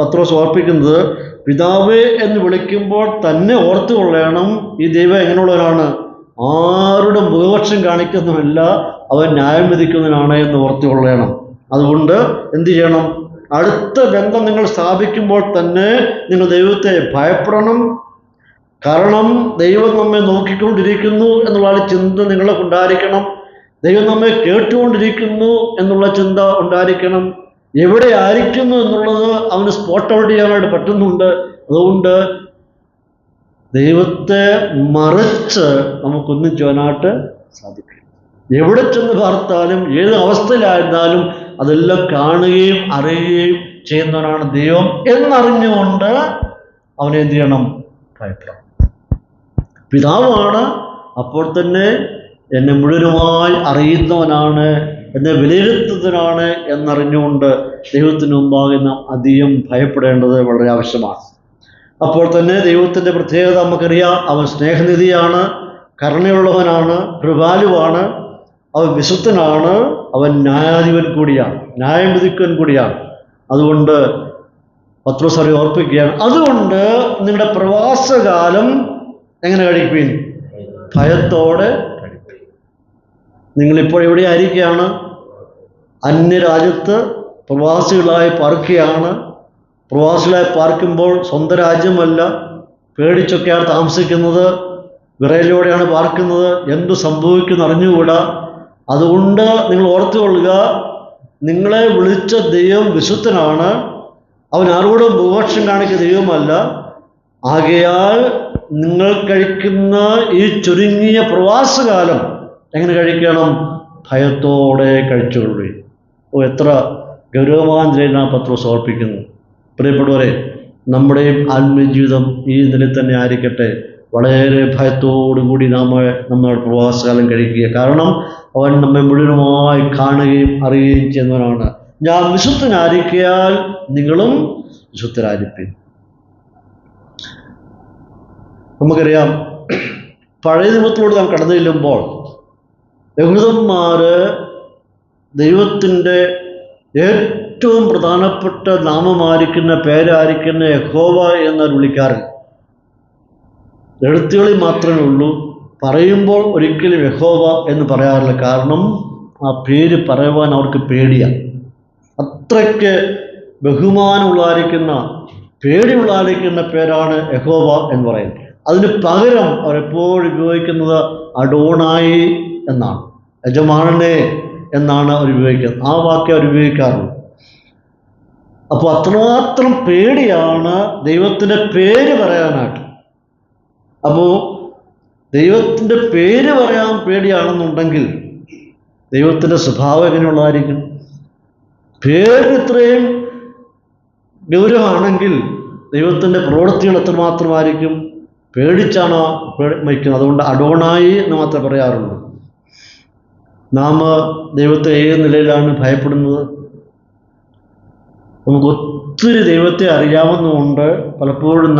പത്രോസ് ഓർപ്പിക്കുന്നത്, പിതാവേ എന്ന് വിളിക്കുമ്പോൾ തന്നെ ഓർത്തു കൊള്ളണം, ഈ ദൈവം എങ്ങനെയുള്ളവരാണ്? ആരുടെ മുഖപക്ഷം കാണിക്കുന്നതല്ല, അവൻ ന്യായം വിധിക്കുന്നതിനാണ് എന്ന് ഓർത്തു കൊള്ളണം. അതുകൊണ്ട് എന്ത് ചെയ്യണം? അടുത്ത ബന്ധം നിങ്ങൾ സ്ഥാപിക്കുമ്പോൾ തന്നെ നിങ്ങൾ ദൈവത്തെ ഭയപ്പെടണം. കാരണം ദൈവം നമ്മെ നോക്കിക്കൊണ്ടിരിക്കുന്നു എന്നുള്ള ചിന്ത നിങ്ങളെ ഉണ്ടായിരിക്കണം. ദൈവം നമ്മെ കേട്ടുകൊണ്ടിരിക്കുന്നു എന്നുള്ള ചിന്ത ഉണ്ടായിരിക്കണം. എവിടെ ആയിരിക്കുന്നു എന്നുള്ളത് അവന് സ്പോട്ട് ഔട്ട് ചെയ്യാനായിട്ട് പറ്റുന്നുണ്ട്. അതുകൊണ്ട് ദൈവത്തെ മറിച്ച് നമുക്കൊന്നും ചെയ്യാനായിട്ട് സാധിക്കില്ല. എവിടെ ചെന്ന് പാർത്താലും ഏത് അവസ്ഥയിലായിരുന്നാലും അതെല്ലാം കാണുകയും അറിയുകയും ചെയ്യുന്നവനാണ് ദൈവം എന്നറിഞ്ഞുകൊണ്ട് അവനെ എന്ത് ചെയ്യണം? ഭയപ്പെടണം. പിതാവാണ്, അപ്പോൾ തന്നെ എന്നെ മുഴുവനുമായി അറിയുന്നവനാണ്, എന്നെ വിലയിരുത്തുന്നവനാണ് എന്നറിഞ്ഞുകൊണ്ട് ദൈവത്തിന് മുമ്പാകെ നാം അധികം ഭയപ്പെടേണ്ടത് വളരെ ആവശ്യമാണ്. അപ്പോൾ തന്നെ ദൈവത്തിൻ്റെ പ്രത്യേകത നമുക്കറിയാം. അവൻ സ്നേഹനിധിയാണ്, കരുണയുള്ളവനാണ്, കൃപാലുവാണ്, അവൻ വിശുദ്ധനാണ്, അവൻ ന്യായാധിപൻ കൂടിയാണ്, ന്യായം വിധിക്കുവൻ കൂടിയാണ്. അതുകൊണ്ട് പത്രോസ് അവരെ ഓർപ്പിക്കുകയാണ്, അതുകൊണ്ട് നിങ്ങളുടെ പ്രവാസകാലം എങ്ങനെ കഴിക്കുവിൻ? ഭയത്തോടെ കഴിക്കുവിൻ. നിങ്ങളിപ്പോൾ എവിടെ ആയിരിക്കുകയാണ്? അന്യരാജ്യത്ത് പ്രവാസികളായി പാർക്കുകയാണ്. പ്രവാസികളായി പാർക്കുമ്പോൾ സ്വന്തം രാജ്യമല്ല, പേടിച്ചൊക്കെയാണ് താമസിക്കുന്നത്, വിറയിലൂടെയാണ് പാർക്കുന്നത്, എന്തു സംഭവിക്കുമെന്ന് അറിഞ്ഞുകൂടാ. അതുകൊണ്ട് നിങ്ങൾ ഓർത്തുകൊള്ളുക, നിങ്ങളെ വിളിച്ച ദൈവം വിശുദ്ധനാണ്, അവൻ ആരോടും ഭൂപക്ഷം കാണിക്കുന്ന ദൈവമല്ല. ആകയാൽ നിങ്ങൾ കഴിക്കുന്ന ഈ ചുരുങ്ങിയ പ്രവാസകാലം എങ്ങനെ കഴിക്കണം? ഭയത്തോടെ കഴിച്ചുകൊള്ളുകയും. എത്ര ഗൗരവമായ നിലയിലാണ് പത്രോസ് ഓർപ്പിക്കുന്നത്. പ്രിയപ്പെട്ടവരെ, നമ്മുടെയും ആത്മീയജീവിതം ഈ നിലയിൽ തന്നെ ആയിരിക്കട്ടെ. വളരെ ഭയത്തോടുകൂടി നമ്മൾ പ്രവാസകാലം കഴിക്കുക. കാരണം അവൻ നമ്മെ മുഴുവനുമായി കാണുകയും അറിയുകയും ചെയ്യുന്നവനാണ്. ഞാൻ വിശുദ്ധനായിരിക്കയാൽ നിങ്ങളും വിശുദ്ധരായിരിക്കും. നമുക്കറിയാം, പഴയ നിയമത്തിലൂടെ നാം കടന്നു ചെല്ലുമ്പോൾ യഹൂദന്മാർ ദൈവത്തിൻ്റെ ഏറ്റവും പ്രധാനപ്പെട്ട നാമമായിരിക്കുന്ന പേരായിരിക്കുന്ന യഹോവ എന്നവർ വിളിക്കാറില്ല. എഴുത്തുകളിൽ മാത്രമേ ഉള്ളൂ. പറയുമ്പോൾ ഒരിക്കലും യഹോവ എന്ന് പറയാറില്ല. കാരണം ആ പേര് പറയുവാൻ അവർക്ക് പേടിയാണ്. അത്രയ്ക്ക് ബഹുമാനമുള്ളായിരിക്കുന്ന, പേടിയുള്ളായിരിക്കുന്ന പേരാണ് യഹോവ എന്ന് പറയുന്നത്. അതിന് പകരം അവരെപ്പോഴും ഉപയോഗിക്കുന്നത് അഡോണായി എന്നാണ്, യജമാനനെ എന്നാണ് അവർ ഉപയോഗിക്കുന്നത്. ആ വാക്യം അവർ ഉപയോഗിക്കാറുള്ളൂ. അപ്പോൾ അത്രമാത്രം പേടിയാണ് ദൈവത്തിൻ്റെ പേര് പറയാനായിട്ട്. അപ്പോൾ ദൈവത്തിൻ്റെ പേര് പറയാൻ പേടിയാണെന്നുണ്ടെങ്കിൽ ദൈവത്തിൻ്റെ സ്വഭാവം എങ്ങനെയുള്ളതായിരിക്കും? പേര് ഇത്രയും ഗൗരവമാണെങ്കിൽ ദൈവത്തിൻ്റെ പ്രവൃത്തികൾ എത്രമാത്രമായിരിക്കും? പേടിച്ചാണോ വയ്ക്കുന്നത്? അതുകൊണ്ട് അഡോണായി എന്ന് മാത്രമേ പറയാറുള്ളൂ. നാം ദൈവത്തെ ഏത് നിലയിലാണ് ഭയപ്പെടുന്നത്? നമുക്ക് ഒത്തിരി ദൈവത്തെ അറിയാവുന്നതുകൊണ്ട് പലപ്പോഴും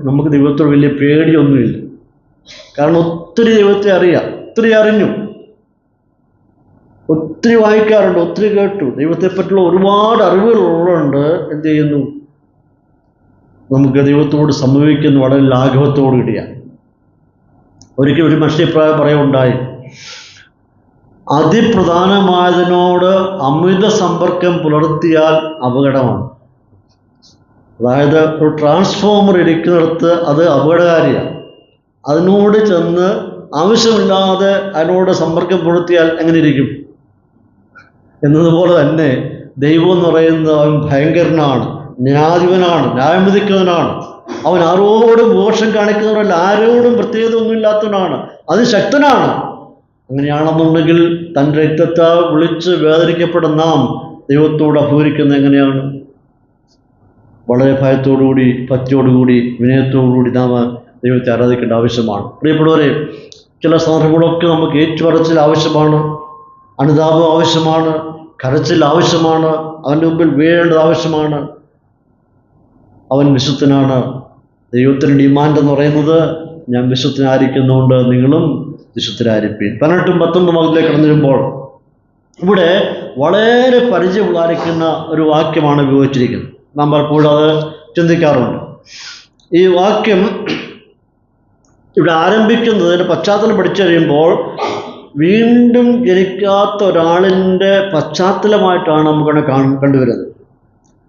നമുക്ക് ദൈവത്തോട് വലിയ പേടിയൊന്നുമില്ല. കാരണം ഒത്തിരി ദൈവത്തെ അറിയാം, ഒത്തിരി അറിഞ്ഞു, ഒത്തിരി വായിക്കാറുണ്ട്, ഒത്തിരി കേട്ടു. ദൈവത്തെപ്പറ്റിയുള്ള ഒരുപാട് അറിവുകളുള്ളതുകൊണ്ട് എന്ത് ചെയ്യുന്നു? നമുക്ക് ദൈവത്തോട് സമീപിക്കുന്ന വളരെ ലാഘവത്തോടു കൂടിയാണ്. ഒരിക്കൽ ഒരു മനുഷ്യപ്രായം പറയുണ്ടായി, അതിപ്രധാനമായതിനോട് അമിത സമ്പർക്കം പുലർത്തിയാൽ അപകടമാണ്. അതായത് ഒരു ട്രാൻസ്ഫോമർ ഇരിക്കുന്നിടത്ത് അത് അപകടകാരിയാണ്. അതിനോട് ചെന്ന് ആവശ്യമില്ലാതെ അതിനോട് സമ്പർക്കം പുലർത്തിയാൽ എങ്ങനെ ഇരിക്കും എന്നതുപോലെ തന്നെ ദൈവം എന്ന് പറയുന്നത് അവൻ ഭയങ്കരനാണ്, ന്യായാധിപനാണ്, ന്യായം വിധിക്കുന്നവനാണ്. അവൻ ആരോടും ദോഷം കാണിക്കുന്നവരല്ല, ആരോടും പ്രത്യേകത ഒന്നുമില്ലാത്തവനാണ്, അതിശക്തനാണ്. അങ്ങനെയാണെന്നുണ്ടെങ്കിൽ തൻ്റെ രക്തത്താൽ വിളിച്ച് വേദനിക്കപ്പെടുന്ന നാം ദൈവത്തോട് അഭിമുഖീകരിക്കുന്നത് എങ്ങനെയാണ്? വളരെ ഭയത്തോടുകൂടി, ഭക്തിയോടുകൂടി, വിനയത്തോടുകൂടി നാം ദൈവത്തെ ആരാധിക്കേണ്ട ആവശ്യമാണ്. പ്രിയപ്പെട്ടവരെ, ചില സന്ദർഭങ്ങളൊക്കെ നമുക്ക് ഏറ്റുപറച്ചിൽ ആവശ്യമാണ്, അനുതാപം ആവശ്യമാണ്, കരച്ചിൽ ആവശ്യമാണ്, അവൻ്റെ മുമ്പിൽ വീഴേണ്ടത് ആവശ്യമാണ്. അവൻ വിശുദ്ധനാണ്. ദൈവത്തിൻ്റെ ഡിമാൻഡ് എന്ന് പറയുന്നത് ഞാൻ വിശുദ്ധനായിരിക്കുന്നതുകൊണ്ട് നിങ്ങളും വിശുദ്ധരായിരിക്കും. 18ഉം 19ഉം വാക്യത്തിലേക്ക് കടന്നു വരുമ്പോൾ ഇവിടെ വളരെ പരിചയമുള്ളായിരിക്കുന്ന ഒരു വാക്യമാണ് ഉപയോഗിച്ചിരിക്കുന്നത്. നാം പലപ്പോഴും അത് ചിന്തിക്കാറുണ്ട്. ഈ വാക്യം ഇവിടെ ആരംഭിക്കുന്നതിൻ്റെ പശ്ചാത്തലം പഠിച്ചു കഴിയുമ്പോൾ വീണ്ടും ജനിക്കാത്ത ഒരാളിൻ്റെ പശ്ചാത്തലമായിട്ടാണ് നമുക്കവിടെ കണ്ടുവരുന്നത്.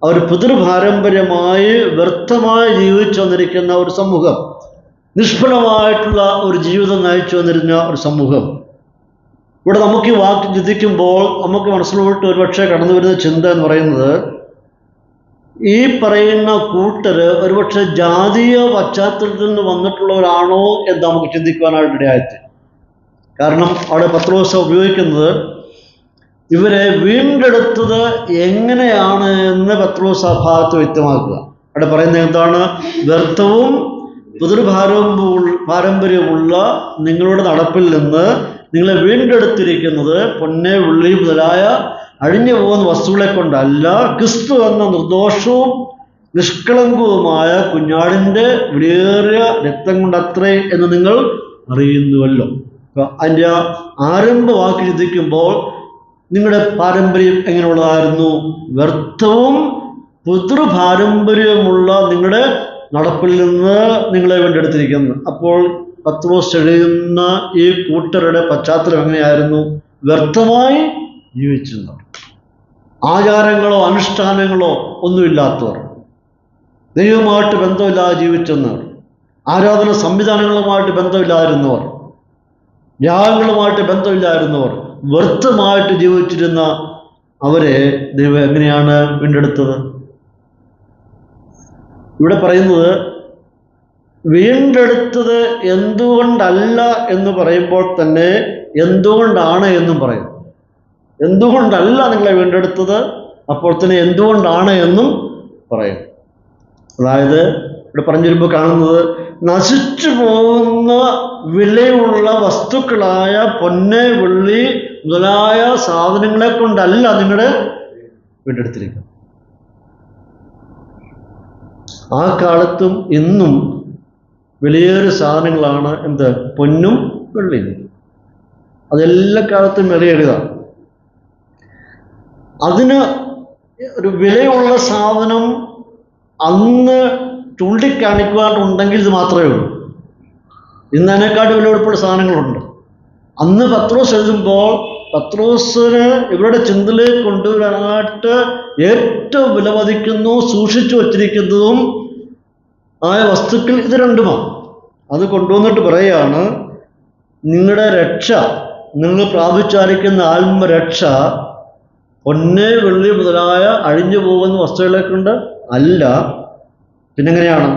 അവർ പിതൃപാരമ്പര്യമായി വ്യർത്ഥമായി ജീവിച്ചു വന്നിരിക്കുന്ന ഒരു സമൂഹം, നിഷ്ഫലമായിട്ടുള്ള ഒരു ജീവിതം നയിച്ചു വന്നിരുന്ന ഒരു സമൂഹം. ഇവിടെ നമുക്ക് ഈ വാക്ക് ചിന്തിക്കുമ്പോൾ നമുക്ക് മനസ്സിലോട്ട് ഒരുപക്ഷെ കടന്നു വരുന്ന ചിന്ത എന്ന് പറയുന്നത്, ഈ പറയുന്ന കൂട്ടര് ഒരുപക്ഷെ ജാതീയ പശ്ചാത്തലത്തിൽ നിന്ന് വന്നിട്ടുള്ളവരാണോ എന്ന് നമുക്ക് ചിന്തിക്കുവാനായിട്ട് ഇടയായിട്ട്. കാരണം അവിടെ പത്രോസ് ഉപയോഗിക്കുന്നത് ഇവരെ വീണ്ടെടുത്തത് എങ്ങനെയാണ് എന്ന് പത്രോസ് ആ ഭാഗത്ത് വ്യക്തമാക്കുക. അവിടെ പറയുന്നത് എന്താണ്? വ്യർത്ഥവും പാരമ്പര്യമുള്ള നിങ്ങളുടെ നടപ്പിൽ നിന്ന് നിങ്ങളെ വീണ്ടെടുത്തിരിക്കുന്നത് പൊന്നെ, വെള്ളി മുതലായ അഴിഞ്ഞു പോകുന്ന വസ്തുക്കളെ കൊണ്ടല്ല, ക്രിസ്തു എന്ന നിർദോഷവും നിഷ്കളങ്കവുമായ കുഞ്ഞാടിൻ്റെ വിലയേറിയ രക്തം കൊണ്ടത്രേ എന്ന് നിങ്ങൾ അറിയുന്നുവല്ലോ. അതിൻ്റെ ആരംഭവാക്ക് ചിന്തിക്കുമ്പോൾ നിങ്ങളുടെ പാരമ്പര്യം എങ്ങനെയുള്ളതായിരുന്നു? വ്യർത്ഥവും പാരമ്പര്യമുള്ള നിങ്ങളുടെ നടപ്പിൽ നിന്ന് നിങ്ങളെ വീണ്ടെടുത്തിരിക്കുന്നു. അപ്പോൾ പത്രോസ് എഴുതുന്ന ഈ കൂട്ടരുടെ പശ്ചാത്തലം എങ്ങനെയായിരുന്നു? വ്യർത്ഥമായി ജീവിച്ചിരുന്നവർ, ആചാരങ്ങളോ അനുഷ്ഠാനങ്ങളോ ഒന്നുമില്ലാത്തവർ, ദൈവമായിട്ട് ബന്ധമില്ലാതെ ജീവിച്ചിരുന്നവർ, ആരാധന സംവിധാനങ്ങളുമായിട്ട് ബന്ധമില്ലാതിരുന്നവർ, യാഗങ്ങളുമായിട്ട് ബന്ധമില്ലാതിരുന്നവർ, വ്യർത്ഥമായിട്ട് ജീവിച്ചിരുന്ന അവരെ ദൈവം എങ്ങനെയാണ് വീണ്ടെടുത്തത്? ഇവിടെ പറയുന്നത് വീണ്ടെടുത്തത് എന്തുകൊണ്ടല്ല എന്ന് പറയുമ്പോൾ തന്നെ എന്തുകൊണ്ടാണ് എന്നും പറയും. എന്തുകൊണ്ടല്ല നിങ്ങളെ വീണ്ടെടുത്തത്, അപ്പോൾ തന്നെ എന്തുകൊണ്ടാണ് എന്നും പറയും. അതായത് ഇവിടെ പറഞ്ഞു വരുമ്പോൾ കാണുന്നത്, നശിച്ചു പോകുന്ന വിലയുള്ള വസ്തുക്കളായ പൊന്ന്, വെള്ളി മുതലായ സാധനങ്ങളെ കൊണ്ടല്ല നിങ്ങളുടെ വീണ്ടെടുത്തിരിക്കുന്നത്. ആ കാലത്തും ഇന്നും വിലയേറിയ സാധനങ്ങളാണ് എന്ത്? പൊന്നും വെള്ളിയും. അതെല്ലാ കാലത്തും വിലയേറിയതാണ്. അതിന് ഒരു വിലയുള്ള സാധനം അന്ന് ചൂണ്ടിക്കാണിക്കുവാനുണ്ടെങ്കിൽ ഇത് മാത്രമേ ഉള്ളൂ. ഇന്ന് അതിനെക്കാട്ട് വിലപിടിപ്പുള്ള സാധനങ്ങളുണ്ട്. അന്ന് പത്രോസ് എഴുതുമ്പോൾ പത്രോസിന് ഇവരുടെ ചിന്തയിലേക്ക് കൊണ്ടുവരാനായിട്ട് ഏറ്റവും വിലമതിക്കുന്നു, സൂക്ഷിച്ചു വച്ചിരിക്കുന്നതും ആയ വസ്തുക്കൾ ഇത് രണ്ടുമാണ്. അത് കൊണ്ടുവന്നിട്ട് പറയുകയാണ്, നിങ്ങളുടെ രക്ഷ, നിങ്ങൾ പ്രാപിച്ചായിരിക്കുന്ന ആത്മരക്ഷ പൊന്ന്, വെള്ളി മുതലായ അഴിഞ്ഞു പോകുന്ന വസ്തുക്കളെ കൊണ്ട് അല്ല, പിന്നെങ്ങനെയാണ്?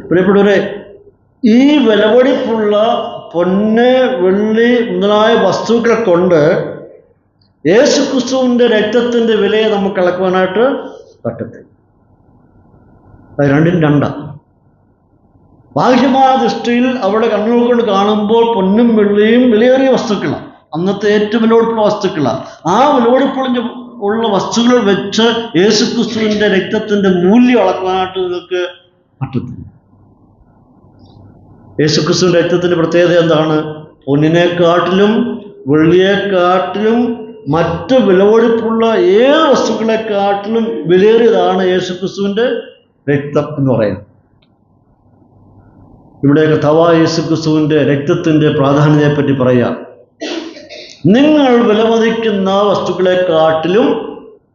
പ്രിയപ്പെട്ടവരെ, ഈ വിലപിടിപ്പുള്ള പൊന്ന്, വെള്ളി മുതലായ വസ്തുക്കളെ കൊണ്ട് യേശുക്രിസ്തുവിൻ്റെ രക്തത്തിൻ്റെ വിലയെ നമുക്ക് അളക്കുവാനായിട്ട് പറ്റത്തില്ല. അത് രണ്ടും രണ്ടാണ്. ബാഹ്യമായ ദൃഷ്ടിയിൽ അവിടെ കണ്ണുകൾ കൊണ്ട് കാണുമ്പോൾ പൊന്നും വെള്ളിയും വിലയേറിയ വസ്തുക്കളാണ്, അന്നത്തെ ഏറ്റവും വിലപിടിപ്പുള്ള വസ്തുക്കളാണ്. ആ വിലപിടിപ്പുള്ള വസ്തുക്കൾ വെച്ച് യേശുക്രിസ്തുവിൻ്റെ രക്തത്തിൻ്റെ മൂല്യം അളക്കാനായിട്ട് നിങ്ങൾക്ക് പറ്റത്തില്ല. യേശുക്രിസ്തുവിൻ്റെ രക്തത്തിൻ്റെ പ്രത്യേകത എന്താണ്? പൊന്നിനെക്കാട്ടിലും വെള്ളിയെക്കാട്ടിലും മറ്റ് വിലപിടിപ്പുള്ള ഏത് വസ്തുക്കളെക്കാട്ടിലും വിലയേറിയതാണ് യേശുക്രിസ്തുവിൻ്റെ രക്തം എന്ന് പറയുന്നത്. ഇവിടെ കർത്താവായ യേശുക്രിസ്തുവിൻ്റെ രക്തത്തിൻ്റെ പ്രാധാന്യത്തെപ്പറ്റി പറയാം. നിങ്ങൾ വിലമതിക്കുന്ന വസ്തുക്കളെക്കാട്ടിലും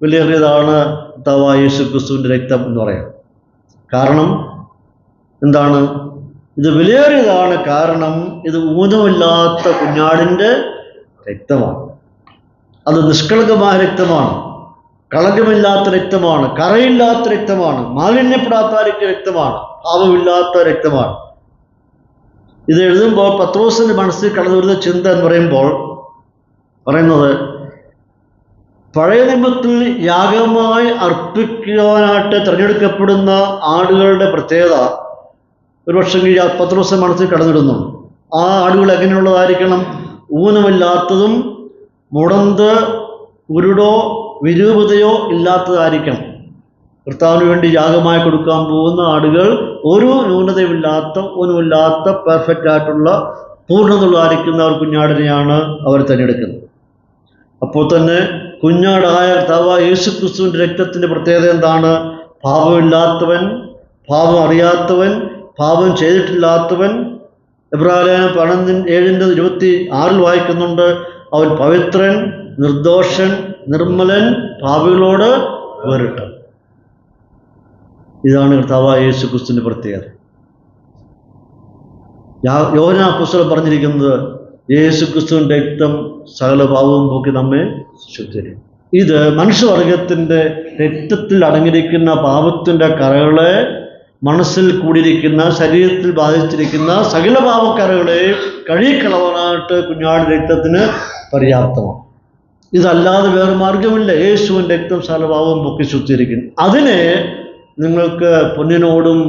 വിലയേറിയതാണ് കർത്താവായ യേശുക്രിസ്തുവിൻ്റെ രക്തം എന്ന് പറയാം. കാരണം എന്താണ്? ഇത് വിലയേറിയതാണ്. കാരണം ഇത് ഊനമില്ലാത്ത കുഞ്ഞാടിൻ്റെ രക്തമാണ്. അത് നിഷ്കളങ്കമായ രക്തമാണ്, കളങ്കമില്ലാത്ത രക്തമാണ്, കറയില്ലാത്ത രക്തമാണ്, മാലിന്യപ്പെടാത്ത രക്തമാണ്, പാപമില്ലാത്ത രക്തമാണ്. ഇത് എഴുതുമ്പോൾ പത്രോസിൻ്റെ മനസ്സിൽ കടന്നു വരുന്ന ചിന്ത എന്ന് പറയുമ്പോൾ പറയുന്നത്, പഴയ നിയമത്തിൽ യാഗമായി അർപ്പിക്കുവാനായിട്ട് തിരഞ്ഞെടുക്കപ്പെടുന്ന ആടുകളുടെ പ്രത്യേകത ഒരുപക്ഷെ പത്രോസിൻ്റെ മനസ്സിൽ കടന്നിടുന്നു. ആ ആടുകൾ എങ്ങനെയുള്ളതായിരിക്കണം? ഊനമില്ലാത്തതും മുടന്ത്, കുരുടോ വിരൂപതയോ ഇല്ലാത്തതായിരിക്കണം. കർത്താവിന് വേണ്ടി യാഗമായി കൊടുക്കാൻ പോകുന്ന ആടുകൾ ഒരു ന്യൂനതയുമില്ലാത്ത, ഊനമില്ലാത്ത, പെർഫെക്റ്റ് ആയിട്ടുള്ള പൂർണ്ണതയുള്ളതായിരിക്കുന്ന ഒരു കുഞ്ഞാടിനെയാണ് അവർ തിരഞ്ഞെടുക്കുന്നത്. അപ്പോൾ തന്നെ കുഞ്ഞാടായ കർത്താവായ യേശുക്രിസ്തുവിൻ്റെ രക്തത്തിൻ്റെ പ്രത്യേകത എന്താണ്? പാപമില്ലാത്തവൻ, പാപം അറിയാത്തവൻ, പാപം ചെയ്തിട്ടില്ലാത്തവൻ. എബ്രായലേഖനം 7:26 വായിക്കുന്നുണ്ട്, അവൻ പവിത്രൻ, നിർദോഷൻ, നിർമ്മലൻ, പാപികളോട് വേറിട്ടവൻ. ഇതാണ് കർത്താവായ യേശുക്രിസ്തുവിൻ്റെ പ്രത്യേകത. യോഹന്നാൻ അപ്പോസ്തലൻ പറഞ്ഞിരിക്കുന്നത് യേശു ക്രിസ്തുവിൻ്റെ രക്തം സകല പാപവും പോക്കി നമ്മെ ശുദ്ധീകരിക്കും. ഇത് മനുഷ്യവർഗത്തിൻ്റെ രക്തത്തിൽ അടങ്ങിയിരിക്കുന്ന പാപത്തിൻ്റെ കറകളെ, മനസ്സിൽ കൂടിയിരിക്കുന്ന, ശരീരത്തിൽ ബാധിച്ചിരിക്കുന്ന സകല പാപക്കറകളെ കഴുകിക്കളവാനായിട്ട് കുഞ്ഞാടിൻ്റെ രക്തത്തിന് പര്യാപ്തമാണ്. ഇതല്ലാതെ വേറെ മാർഗമില്ല. യേശുവിൻ്റെ രക്തം സകല പാപവും പൊക്കി ശുദ്ധീകരിക്കുന്നു. അതിനെ നിങ്ങൾക്ക് പൊന്നിനോടും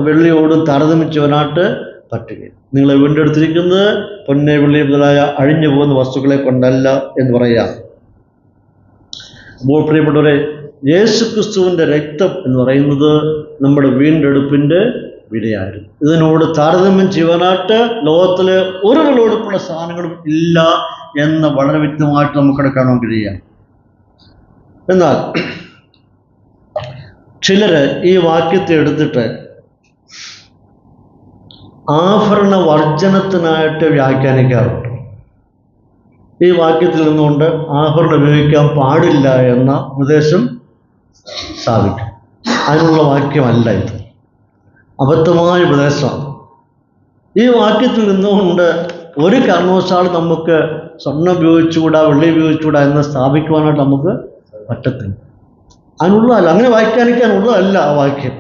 വെള്ളിയോടും താരതമ്യിച്ചവനായിട്ട് പറ്റുകയും. നിങ്ങളെ വീണ്ടെടുത്തിരിക്കുന്നത് പൊന്നെ, വെള്ളി മുതലായ അഴിഞ്ഞു പോകുന്ന വസ്തുക്കളെ കൊണ്ടല്ല എന്ന് പറയാം. അപ്പോൾ പ്രിയപ്പെട്ടവരെ, യേശു ക്രിസ്തുവിൻ്റെ രക്തം എന്ന് പറയുന്നത് നമ്മുടെ വീണ്ടെടുപ്പിൻ്റെ വിലയായിരുന്നു. ഇതിനോട് താരതമ്യം ചെയ്യാനായിട്ട് ലോകത്തിലെ ഒരു വിലവെടുപ്പുള്ള സാധനങ്ങളും ഇല്ല എന്ന് വളരെ വ്യക്തമായിട്ട് നമുക്കിവിടെ കാണാൻ കഴിയാം. എന്നാൽ ചിലര് ഈ വാക്യത്തെ എടുത്തിട്ട് ആഭരണ വർജനത്തിനായിട്ട് വ്യാഖ്യാനിക്കാറുണ്ട്. ഈ വാക്യത്തിൽ നിന്നുകൊണ്ട് ആഭരണം ഉപയോഗിക്കാൻ പാടില്ല എന്ന ഉപദേശം സ്ഥാപിക്കും. അതിനുള്ള വാക്യമല്ല ഇത്, അബദ്ധമായ ഉപദേശമാണ്. ഈ വാക്യത്തിൽ നിന്നുകൊണ്ട് ഒരു കാരണവശാലും നമുക്ക് സ്വർണ്ണം ഉപയോഗിച്ചുകൂടാ, വെള്ളി ഉപയോഗിച്ചുകൂടാ എന്ന് സ്ഥാപിക്കുവാനായിട്ട് നമുക്ക് പറ്റത്തില്ല. അതിനുള്ളതല്ല, അങ്ങനെ വ്യാഖ്യാനിക്കാനുള്ളതല്ല ആ വാക്യം.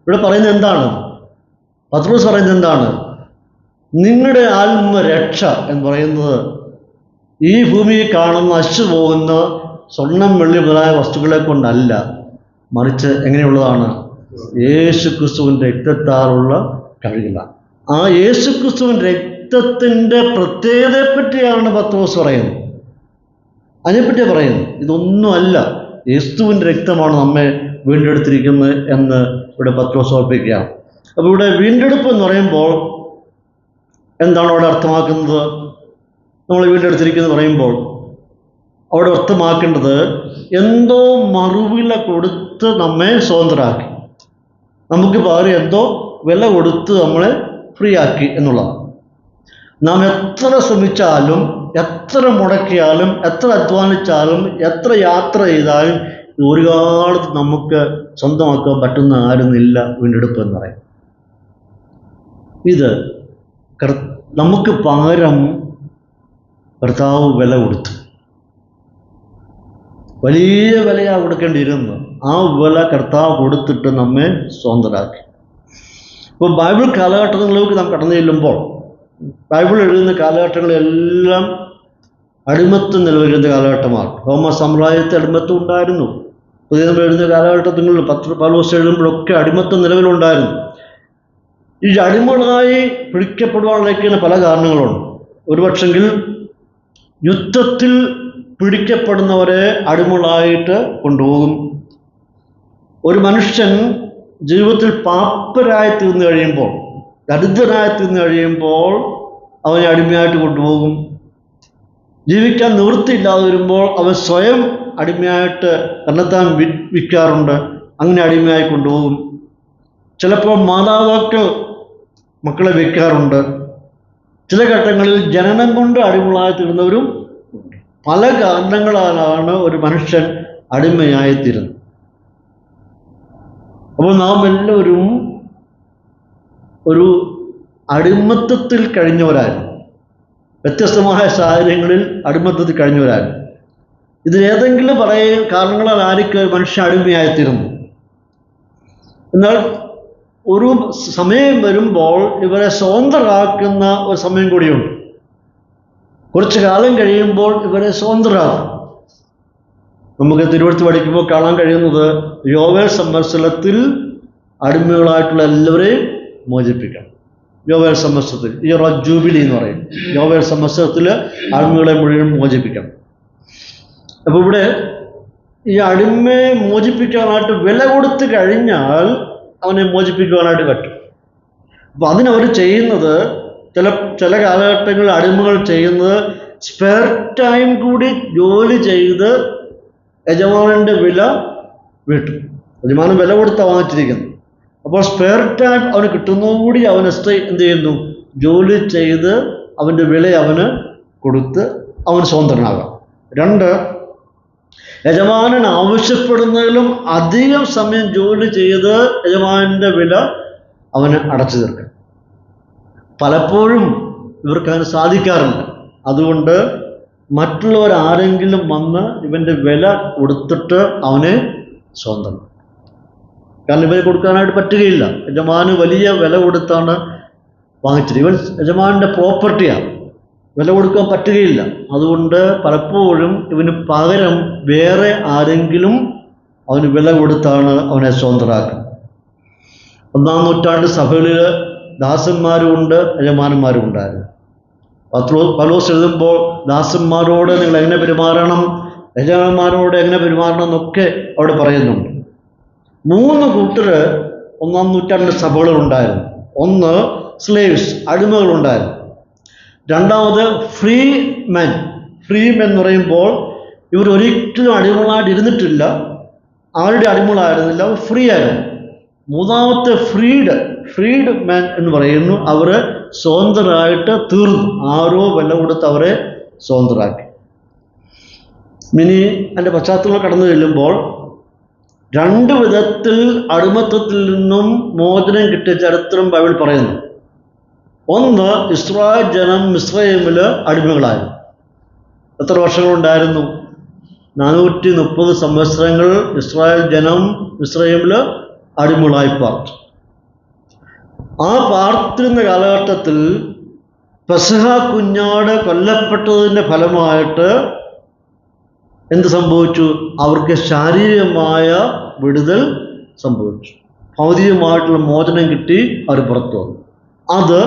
ഇവിടെ പറയുന്നത് എന്താണ്? പത്രോസ് പറയുന്നത് എന്താണ്? നിങ്ങളുടെ ആത്മരക്ഷ എന്ന് പറയുന്നത് ഈ ഭൂമിയിൽ കാണുന്ന നശിച്ചു പോകുന്ന സ്വർണം, വെള്ളി മുതലായ വസ്തുക്കളെ കൊണ്ടല്ല, മറിച്ച് എങ്ങനെയുള്ളതാണ്? യേശു ക്രിസ്തുവിൻ്റെ രക്തത്താലുള്ള കഴുകലാണ്. ആ യേശു ക്രിസ്തുവിൻ്റെ രക്തത്തിൻ്റെ പ്രത്യേകതയെപ്പറ്റിയാണ് പത്രോസ് പറയുന്നത്. അതിനെപ്പറ്റിയാണ് പറയുന്നത്. ഇതൊന്നുമല്ല, യേശുവിൻ്റെ രക്തമാണ് നമ്മെ വീണ്ടെടുത്തിരിക്കുന്നത് എന്ന് ഇവിടെ പത്രോസ് ഓർപ്പിക്കുകയാണ്. അപ്പോൾ ഇവിടെ വീണ്ടെടുപ്പ് എന്ന് പറയുമ്പോൾ എന്താണ് അവിടെ അർത്ഥമാക്കുന്നത്? നമ്മൾ വീണ്ടെടുത്തിരിക്കുന്നത് പറയുമ്പോൾ അവിടെ അർത്ഥമാക്കേണ്ടത് എന്തോ മറുവില കൊടുത്ത് നമ്മെ സ്വതന്ത്രരാക്കി, നമുക്ക് പകരം എന്തോ വില കൊടുത്ത് നമ്മളെ ഫ്രീ ആക്കി എന്നുള്ളതാണ്. നാം എത്ര ശ്രമിച്ചാലും, എത്ര മുടക്കിയാലും, എത്ര അധ്വാനിച്ചാലും, എത്ര യാത്ര ചെയ്താലും ഒരു കാലത്ത് നമുക്ക് സ്വന്തമാക്കാൻ പറ്റുന്ന ആരുന്നില്ല വീണ്ടെടുപ്പ് എന്ന് പറയും. ഇത് നമുക്ക് പകരം കർത്താവ് വില കൊടുത്തു, വലിയ വിലയാണ് കൊടുക്കേണ്ടിയിരുന്നത്. ആ വില കർത്താവ് കൊടുത്തിട്ട് നമ്മെ സ്വതന്ത്രരാക്കി. ഇപ്പോൾ ബൈബിൾ കാലഘട്ടങ്ങളിലേക്ക് നാം കടന്നു ചെല്ലുമ്പോൾ, ബൈബിൾ എഴുതുന്ന കാലഘട്ടങ്ങളെല്ലാം അടിമത്തം നിലവിലുന്ന കാലഘട്ടമാണ്. റോമ സാമ്രാജ്യത്തെ അടിമത്തം ഉണ്ടായിരുന്നു. പുതിയ നമ്മൾ എഴുതുന്ന കാലഘട്ടങ്ങളിൽ പൗലോസ് എഴുതുമ്പോഴൊക്കെ അടിമത്തം നിലവിലുണ്ടായിരുന്നു. ഈ അടിമകളായി പിടിക്കപ്പെടുവാനുള്ള പല കാരണങ്ങളുണ്ട്. ഒരുപക്ഷെങ്കിൽ യുദ്ധത്തിൽ പിടിക്കപ്പെടുന്നവരെ അടിമകളായിട്ട് കൊണ്ടുപോകും. ഒരു മനുഷ്യൻ ജീവിതത്തിൽ പാപ്പരായി തീർന്നു കഴിയുമ്പോൾ, ദരിദ്രനായി തീർന്നു കഴിയുമ്പോൾ അവനെ അടിമയായിട്ട് കൊണ്ടുപോകും. ജീവിക്കാൻ നിവൃത്തിയില്ലാതെ വരുമ്പോൾ അവൻ സ്വയം അടിമയായിട്ട് തന്നെത്താൻ വിൽക്കാറുണ്ട്. അങ്ങനെ അടിമയായി കൊണ്ടുപോകും. ചിലപ്പോൾ മാതാപിതാക്കൾ മക്കളെ വിൽക്കാറുണ്ട്. ചില ഘട്ടങ്ങളിൽ ജനനം കൊണ്ട് അടിമകളായി തീർന്നവരും ഉണ്ട്. പല കാരണങ്ങളാലാണ് ഒരു മനുഷ്യൻ അടിമയായിത്തീരുന്നത്. അപ്പോൾ നാം എല്ലാവരും ഒരു അടിമത്തത്തിൽ കഴിഞ്ഞവരായിരുന്നു. വ്യത്യസ്തമായ സാഹചര്യങ്ങളിൽ അടിമത്തത്തിൽ കഴിഞ്ഞവരായിരുന്നു. ഇതിലേതെങ്കിലും കാരണങ്ങളാൽ ആയിരിക്കും മനുഷ്യൻ അടിമയായിത്തീരുന്നു. എന്നാൽ ഒരു സമയം വരുമ്പോൾ ഇവരെ സ്വതന്ത്രരാക്കുന്ന ഒരു സമയം കൂടിയുണ്ട്. കുറച്ചു കാലം കഴിയുമ്പോൾ ഇവരെ സ്വതന്ത്രരാകും. നമുക്ക് തിരുവഴുത്ത് പഠിക്കുമ്പോൾ കാണാൻ കഴിയുന്നത് യോവേൽ സംവത്സരത്തിൽ അടിമകളായിട്ടുള്ള എല്ലാവരെയും മോചിപ്പിക്കണം. യോവേൽ സംവത്സരത്തിൽ, ഇയർ ഓഫ് ജൂബിലി എന്ന് പറയും. യോവേൽ സംവത്സരത്തിൽ അടിമകളെ മുഴുവൻ മോചിപ്പിക്കണം. അപ്പോൾ ഇവിടെ ഈ അടിമയെ മോചിപ്പിക്കാനായിട്ട് വില കൊടുത്ത് കഴിഞ്ഞാൽ അവനെ മോചിപ്പിക്കുവാനായിട്ട് പറ്റും. അപ്പോൾ അതിനവർ ചെയ്യുന്നത്, ചില കാലഘട്ടങ്ങളിൽ അടിമകൾ ചെയ്യുന്നത് സ്പെയർ ടൈം കൂടി ജോലി ചെയ്ത് യജമാനൻ്റെ വില വീട്ടും. യജമാനൻ വില കൊടുത്താണ് വാങ്ങിച്ചിരിക്കുന്നത്. അപ്പോൾ സ്പെയർ ടൈം അവന് കിട്ടുന്നതുകൂടി അവൻ എന്ത് ചെയ്യുന്നു? ജോലി ചെയ്ത് അവൻ്റെ വില അവന് കൊടുത്ത് അവൻ സ്വതന്ത്രനാകാം. 2, യജമാനൻ ആവശ്യപ്പെടുന്നതിലും അധികം സമയം ജോലി ചെയ്ത് യജമാനൻ്റെ വില അവന് അടച്ചു തീർക്കണം. പലപ്പോഴും ഇവർക്കതിന് സാധിക്കാറില്ല. അതുകൊണ്ട് മറ്റുള്ളവരാരെങ്കിലും വന്ന് ഇവൻ്റെ വില കൊടുത്തിട്ട് അവനെ സ്വന്തം, കാരണം ഇവന് കൊടുക്കാനായിട്ട് പറ്റുകയില്ല. യജമാന് വലിയ വില കൊടുത്താണ് വാങ്ങിച്ചത്. ഇവൻ യജമാൻ്റെ പ്രോപ്പർട്ടിയാണ്, വില കൊടുക്കാൻ പറ്റുകയില്ല. അതുകൊണ്ട് പലപ്പോഴും ഇവന് പകരം വേറെ ആരെങ്കിലും അവന് വില കൊടുത്താണ് അവനെ സ്വതന്ത്രരാക്കുന്നത്. 1-ാം നൂറ്റാണ്ട് സഭകളിൽ ദാസന്മാരുമുണ്ട്, യജമാനന്മാരും ഉണ്ടായിരുന്നു. പൗലോസ് എഴുതുമ്പോൾ ദാസന്മാരോട് നിങ്ങൾ എങ്ങനെ പെരുമാറണം, യജമാനന്മാരോട് എങ്ങനെ പെരുമാറണം എന്നൊക്കെ അവിടെ പറയുന്നുണ്ട്. 3 കൂട്ടർ 1-ാം നൂറ്റാണ്ട് സഭകളുണ്ടായിരുന്നു. ഒന്ന് സ്ലേവ്സ്, അടിമകളുണ്ടായിരുന്നു. രണ്ടാമത് ഫ്രീ മെൻ. ഫ്രീ മെൻ എന്ന് പറയുമ്പോൾ ഇവർ ഒരിക്കലും അടിമകളായിട്ട് ഇരുന്നിട്ടില്ല, ആരുടെ അടിമകളായിരുന്നില്ല, അവർ ഫ്രീ ആയിരുന്നു. മൂന്നാമത്തെ ഫ്രീഡ് മെൻ എന്ന് പറയുന്നു, അവർ സ്വതന്ത്രരായിട്ട് തീർന്നു. ആരോ വില കൊടുത്ത് അവരെ സ്വതന്ത്രരാക്കി. ഇനി എൻ്റെ പശ്ചാത്തലം കടന്നു ചെല്ലുമ്പോൾ 2 വിധത്തിൽ അടിമത്തത്തിൽ നിന്നും മോചനം കിട്ടിയ ചരിത്രം ബൈബിൾ പറയുന്നു. ഒന്ന്, ഇസ്രായേൽ ജനം മിസ്രയീമിൽ അടിമകളായിരുന്നു. എത്ര വർഷങ്ങളുണ്ടായിരുന്നു? 430 സംവത്സരങ്ങൾ ഇസ്രായേൽ ജനം മിസ്രയീമിൽ അടിമകളായി പാർത്തു. ആ പാർത്തിരുന്ന കാലഘട്ടത്തിൽ പെസഹ കുഞ്ഞാട് കൊല്ലപ്പെട്ടതിൻ്റെ ഫലമായിട്ട് എന്ത് സംഭവിച്ചു? അവർക്ക് ശാരീരികമായ വിടുതൽ സംഭവിച്ചു. ഭൗതികമായിട്ടുള്ള മോചനം കിട്ടി, അവർ പുറത്തു വന്നു. അത്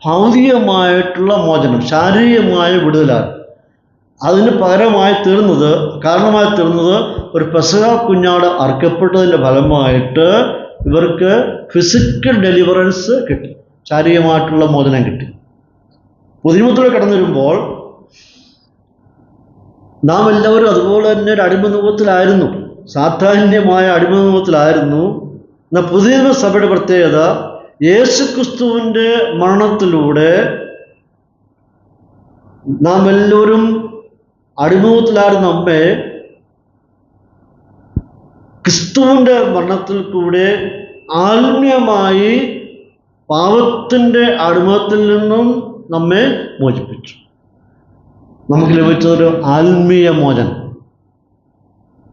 ഭൗതികമായിട്ടുള്ള മോചനം, ശാരീരികമായ വിടുതലാണ്. അതിന് പകരമായി തീർന്നത്, കാരണമായി തീർന്നത് ഒരു പെസഹ കുഞ്ഞാട് അറുക്കപ്പെട്ടതിൻ്റെ ഫലമായിട്ട് ഇവർക്ക് ഫിസിക്കൽ ഡെലിവറൻസ് കിട്ടി, ശാരീരികമായിട്ടുള്ള മോചനം കിട്ടി. പുതിയ നിയമത്തിലൂടെ കടന്നു വരുമ്പോൾ നാം എല്ലാവരും അതുപോലെ തന്നെ ഒരു അടിമനുഭവത്തിലായിരുന്നു, സാധാന്യമായ അടിമനുഭവത്തിലായിരുന്നു. എന്നാൽ പുതിയ സഭയുടെ പ്രത്യേകത, യേശുക്രിസ്തുവിൻ്റെ മരണത്തിലൂടെ നാം എല്ലാവരും അടിമത്തിലായിരുന്ന നമ്മെ ക്രിസ്തുവിൻ്റെ മരണത്തിൽ കൂടെ ആത്മീയമായി പാപത്തിൻ്റെ അടിമത്തിൽ നിന്നും നമ്മെ മോചിപ്പിച്ചു. നമുക്ക് ലഭിച്ചതൊരു ആത്മീയ മോചനം.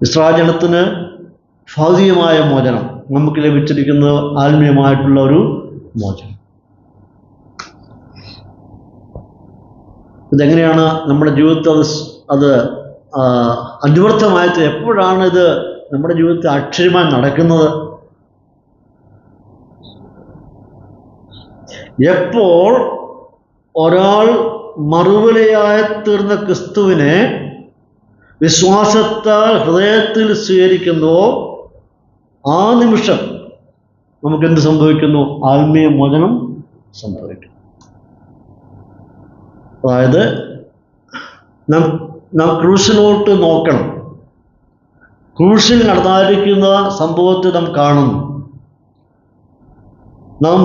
ഇസ്രായേൽ ജനത്തിന് ഭൗതികമായ മോചനം, നമുക്ക് ലഭിച്ചിരിക്കുന്നത് ആത്മീയമായിട്ടുള്ള ഒരു മോചനം. ഇതെങ്ങനെയാണ് നമ്മുടെ ജീവിതത്തിൽ അത് അനുവർത്ഥമായത്? എപ്പോഴാണ് ഇത് നമ്മുടെ ജീവിതത്തിൽ അക്ഷരമായി നടക്കുന്നത്? എപ്പോൾ ഒരാൾ മറുവിലയായി തീർന്ന ക്രിസ്തുവിനെ വിശ്വാസത്താൽ ഹൃദയത്തിൽ സ്വീകരിക്കുന്നുവോ ആ നിമിഷം നമുക്കെന്ത് സംഭവിക്കുന്നു? ആത്മീയ മോചനം സംഭവിക്കും. അതായത് നാം ക്രൂശിലോട്ട് നോക്കണം. ക്രൂശിൽ നടന്നായിരിക്കുന്ന സംഭവത്തെ നാം കാണുന്നു. നാം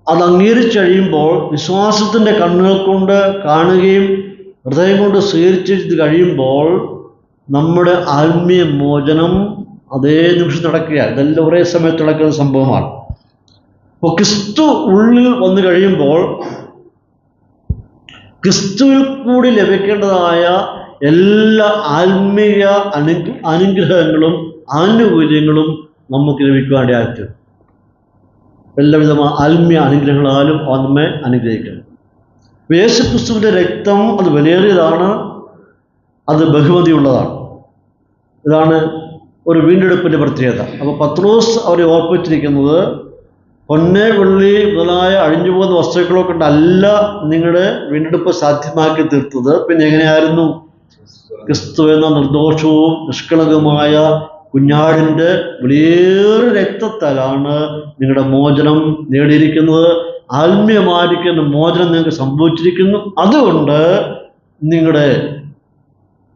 അത് അംഗീകരിച്ച് കഴിയുമ്പോൾ, വിശ്വാസത്തിൻ്റെ കണ്ണുകൾ കൊണ്ട് കാണുകയും ഹൃദയം കൊണ്ട് സ്വീകരിച്ചിട്ട് കഴിയുമ്പോൾ നമ്മുടെ ആത്മീയ മോചനം അതേ നിമിഷം നടക്കുകയാണ്. ഇതെല്ലാം ഒരേ സമയത്ത് നടക്കുന്ന സംഭവമാണ്. അപ്പോൾ ക്രിസ്തു ഉള്ളിൽ വന്നു കഴിയുമ്പോൾ ക്രിസ്തുവിൽ കൂടി ലഭിക്കേണ്ടതായ എല്ലാ ആത്മീയ അനുഗ്രഹങ്ങളും ആനുകൂല്യങ്ങളും നമുക്ക് ലഭിക്കുവാനായിട്ട് എല്ലാവിധമായ ആത്മീയ അനുഗ്രഹങ്ങളാലും നമ്മെ അനുഗ്രഹിക്കണം. യേശു ക്രിസ്തുവിൻ്റെ രക്തം അത് വിലയേറിയതാണ്, അത് ബഹുമതിയുള്ളതാണ്. ഇതാണ് ഒരു വീണ്ടെടുപ്പിൻ്റെ പ്രത്യേകത. അപ്പോൾ പത്രോസ് അവരെ ഓർപ്പിച്ചിരിക്കുന്നത്, പൊന്ന് വെള്ളി മുതലായ അഴിഞ്ഞു പോകുന്ന വസ്തുക്കളെ കൊണ്ടല്ല നിങ്ങളുടെ വീണ്ടെടുപ്പ് സാധ്യമാക്കി തീർത്തത്. പിന്നെ എങ്ങനെയായിരുന്നു? ക്രിസ്തു എന്ന നിർദോഷവും നിഷ്കളങ്കമായ കുഞ്ഞാടിൻ്റെ വിലയേറിയ രക്തത്താലാണ് നിങ്ങളുടെ മോചനം നേടിയിരിക്കുന്നത്. ആത്മീയമായിരിക്കുന്ന മോചനം നിങ്ങൾക്ക് സംഭവിച്ചിരിക്കുന്നു. അതുകൊണ്ട് നിങ്ങളുടെ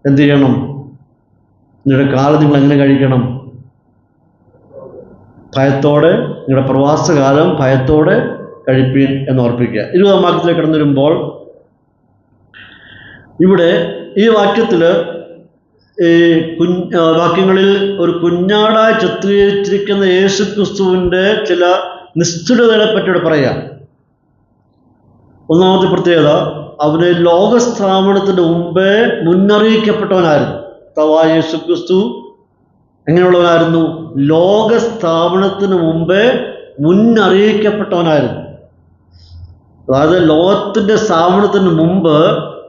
എന്ത് ചെയ്യണം? നിങ്ങളുടെ കാലം നിങ്ങൾ എങ്ങനെ കഴിക്കണം? ഭയത്തോടെ, നിങ്ങളുടെ പ്രവാസകാലം ഭയത്തോടെ കഴിപ്പീൻ എന്ന് ഓർപ്പിക്കുക. 20-ാം വാക്യത്തിലേക്ക് കടന്നു വരുമ്പോൾ ഇവിടെ ഈ വാക്യത്തിൽ വാക്യങ്ങളിൽ ഒരു കുഞ്ഞാടായി ചിത്രീകരിച്ചിരിക്കുന്ന യേശു ക്രിസ്തുവിൻ്റെ ചില നിശ്ചിതതകളെ പറ്റിയോട് പറയാം. ഒന്നാമത്തെ പ്രത്യേകത, അവന് ലോകസ്ഥാപനത്തിന് മുമ്പേ മുന്നറിയിക്കപ്പെട്ടവനായിരുന്നു. കർത്താവായ യേശു ക്രിസ്തു എങ്ങനെയുള്ളവനായിരുന്നു? ലോകസ്ഥാപനത്തിന് മുമ്പേ മുന്നറിയിക്കപ്പെട്ടവനായിരുന്നു. അതായത് ലോകത്തിൻ്റെ സ്ഥാപനത്തിന് മുമ്പ്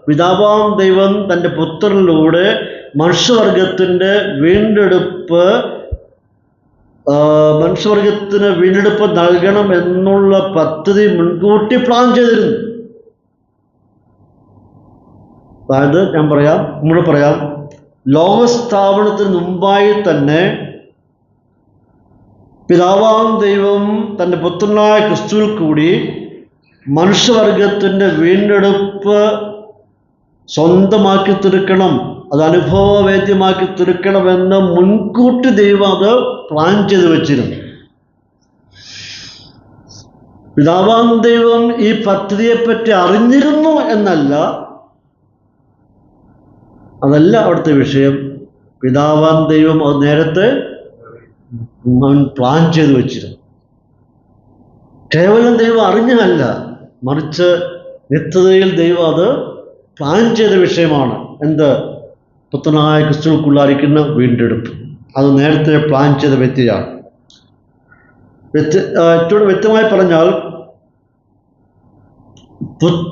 പിതാവാം ദൈവം തൻ്റെ പുത്രനിലൂടെ മനുഷ്യവർഗത്തിന് വീണ്ടെടുപ്പ് നൽകണം എന്നുള്ള പദ്ധതി മുൻകൂട്ടി പ്ലാൻ ചെയ്തിരുന്നു. അതായത് നമ്മൾ പറയാം, ലോകസ്ഥാപനത്തിന് മുമ്പായി തന്നെ പിതാവാം ദൈവം തൻ്റെ പുത്രനായ ക്രിസ്തുവിൽ കൂടി മനുഷ്യവർഗത്തിൻ്റെ വീണ്ടെടുപ്പ് സ്വന്തമാക്കി തീർക്കണം, അത് അനുഭവവേദ്യമാക്കി തീർക്കണമെന്ന് മുൻകൂട്ടി ദൈവം അത് പ്ലാൻ ചെയ്ത് വെച്ചിരുന്നു. പിതാവാം ദൈവം ഈ പദ്ധതിയെപ്പറ്റി അറിഞ്ഞിരുന്നു എന്നല്ല, അതല്ല അവിടുത്തെ വിഷയം. പിതാവാം ദൈവം അത് നേരത്തെ അവൻ പ്ലാൻ ചെയ്ത് വെച്ചിരുന്നു. കേവലം ദൈവം അറിഞ്ഞല്ല, മറിച്ച് നിത്യതയിൽ ദൈവം അത് പ്ലാൻ ചെയ്ത വിഷയമാണ്. എന്ത്? പുത്രനായ ക്രിസ്തുവിൽക്കുള്ളായിരിക്കുന്ന വീണ്ടെടുപ്പ്. അത് നേരത്തെ പ്ലാൻ ചെയ്ത വ്യക്തിയാണ്. ഏറ്റവും വ്യക്തമായി പറഞ്ഞാൽ,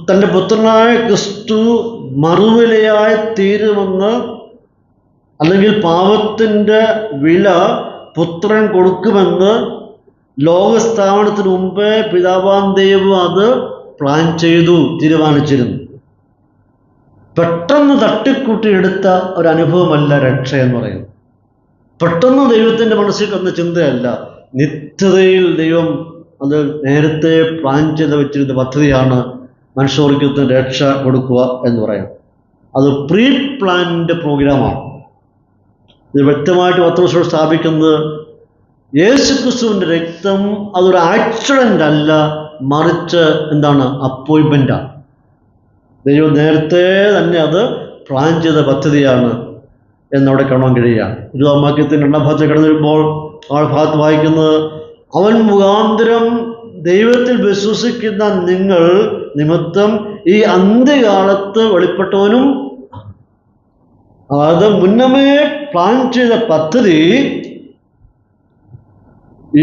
തൻ്റെ പുത്രനായ ക്രിസ്തു മറുവിലയായി തീരുമെന്ന്, അല്ലെങ്കിൽ പാപത്തിൻ്റെ വില പുത്രൻ കൊടുക്കുമെന്ന് ലോകസ്ഥാപനത്തിന് മുമ്പേ പിതാവാം ദൈവം അത് പ്ലാൻ ചെയ്തു, തീരുമാനിച്ചിരുന്നു. പെട്ടെന്ന് തട്ടിക്കൂട്ടിയെടുത്ത ഒരനുഭവമല്ല രക്ഷ എന്ന് പറയുന്നത്. പെട്ടെന്ന് ദൈവത്തിൻ്റെ മനസ്സിൽ വന്ന ചിന്തയല്ല, നിത്യതയിൽ ദൈവം അത് നേരത്തെ പ്ലാൻ ചെയ്ത് വെച്ചിരുന്ന പദ്ധതിയാണ് മനുഷ്യവർഗത്തിന് രക്ഷ കൊടുക്കുക എന്ന് പറയുന്നത്. അത് പ്രീ പ്ലാൻഡ് പ്രോഗ്രാമാണ്. ഇത് വ്യക്തമായിട്ട് പത്രോസ് സ്ഥാപിക്കുന്നത്, യേശു ക്രിസ്തുവിൻ്റെ രക്തം അതൊരു ആക്സിഡൻ്റ് അല്ല, മറിച്ച് എന്താണ്? അപ്പോയിൻമെൻ്റാണ്. ദൈവം നേരത്തെ തന്നെ അത് പ്ലാൻ ചെയ്ത പദ്ധതിയാണ് എന്നവിടെ കാണാൻ കഴിയുകയാണ്. 20-ാം വാക്യത്തിൻ്റെ 2-ാം ഭാഗത്ത് കടന്നു വരുമ്പോൾ ആ ഭാഗത്ത് വായിക്കുന്നത്, അവൻ മുഖാന്തരം ദൈവത്തിൽ വിശ്വസിക്കുന്ന നിങ്ങൾ നിമിത്തം ഈ അന്ത്യകാലത്ത് വെളിപ്പെട്ടവനും. അത് മുന്നമേ പ്ലാൻ ചെയ്ത പദ്ധതി,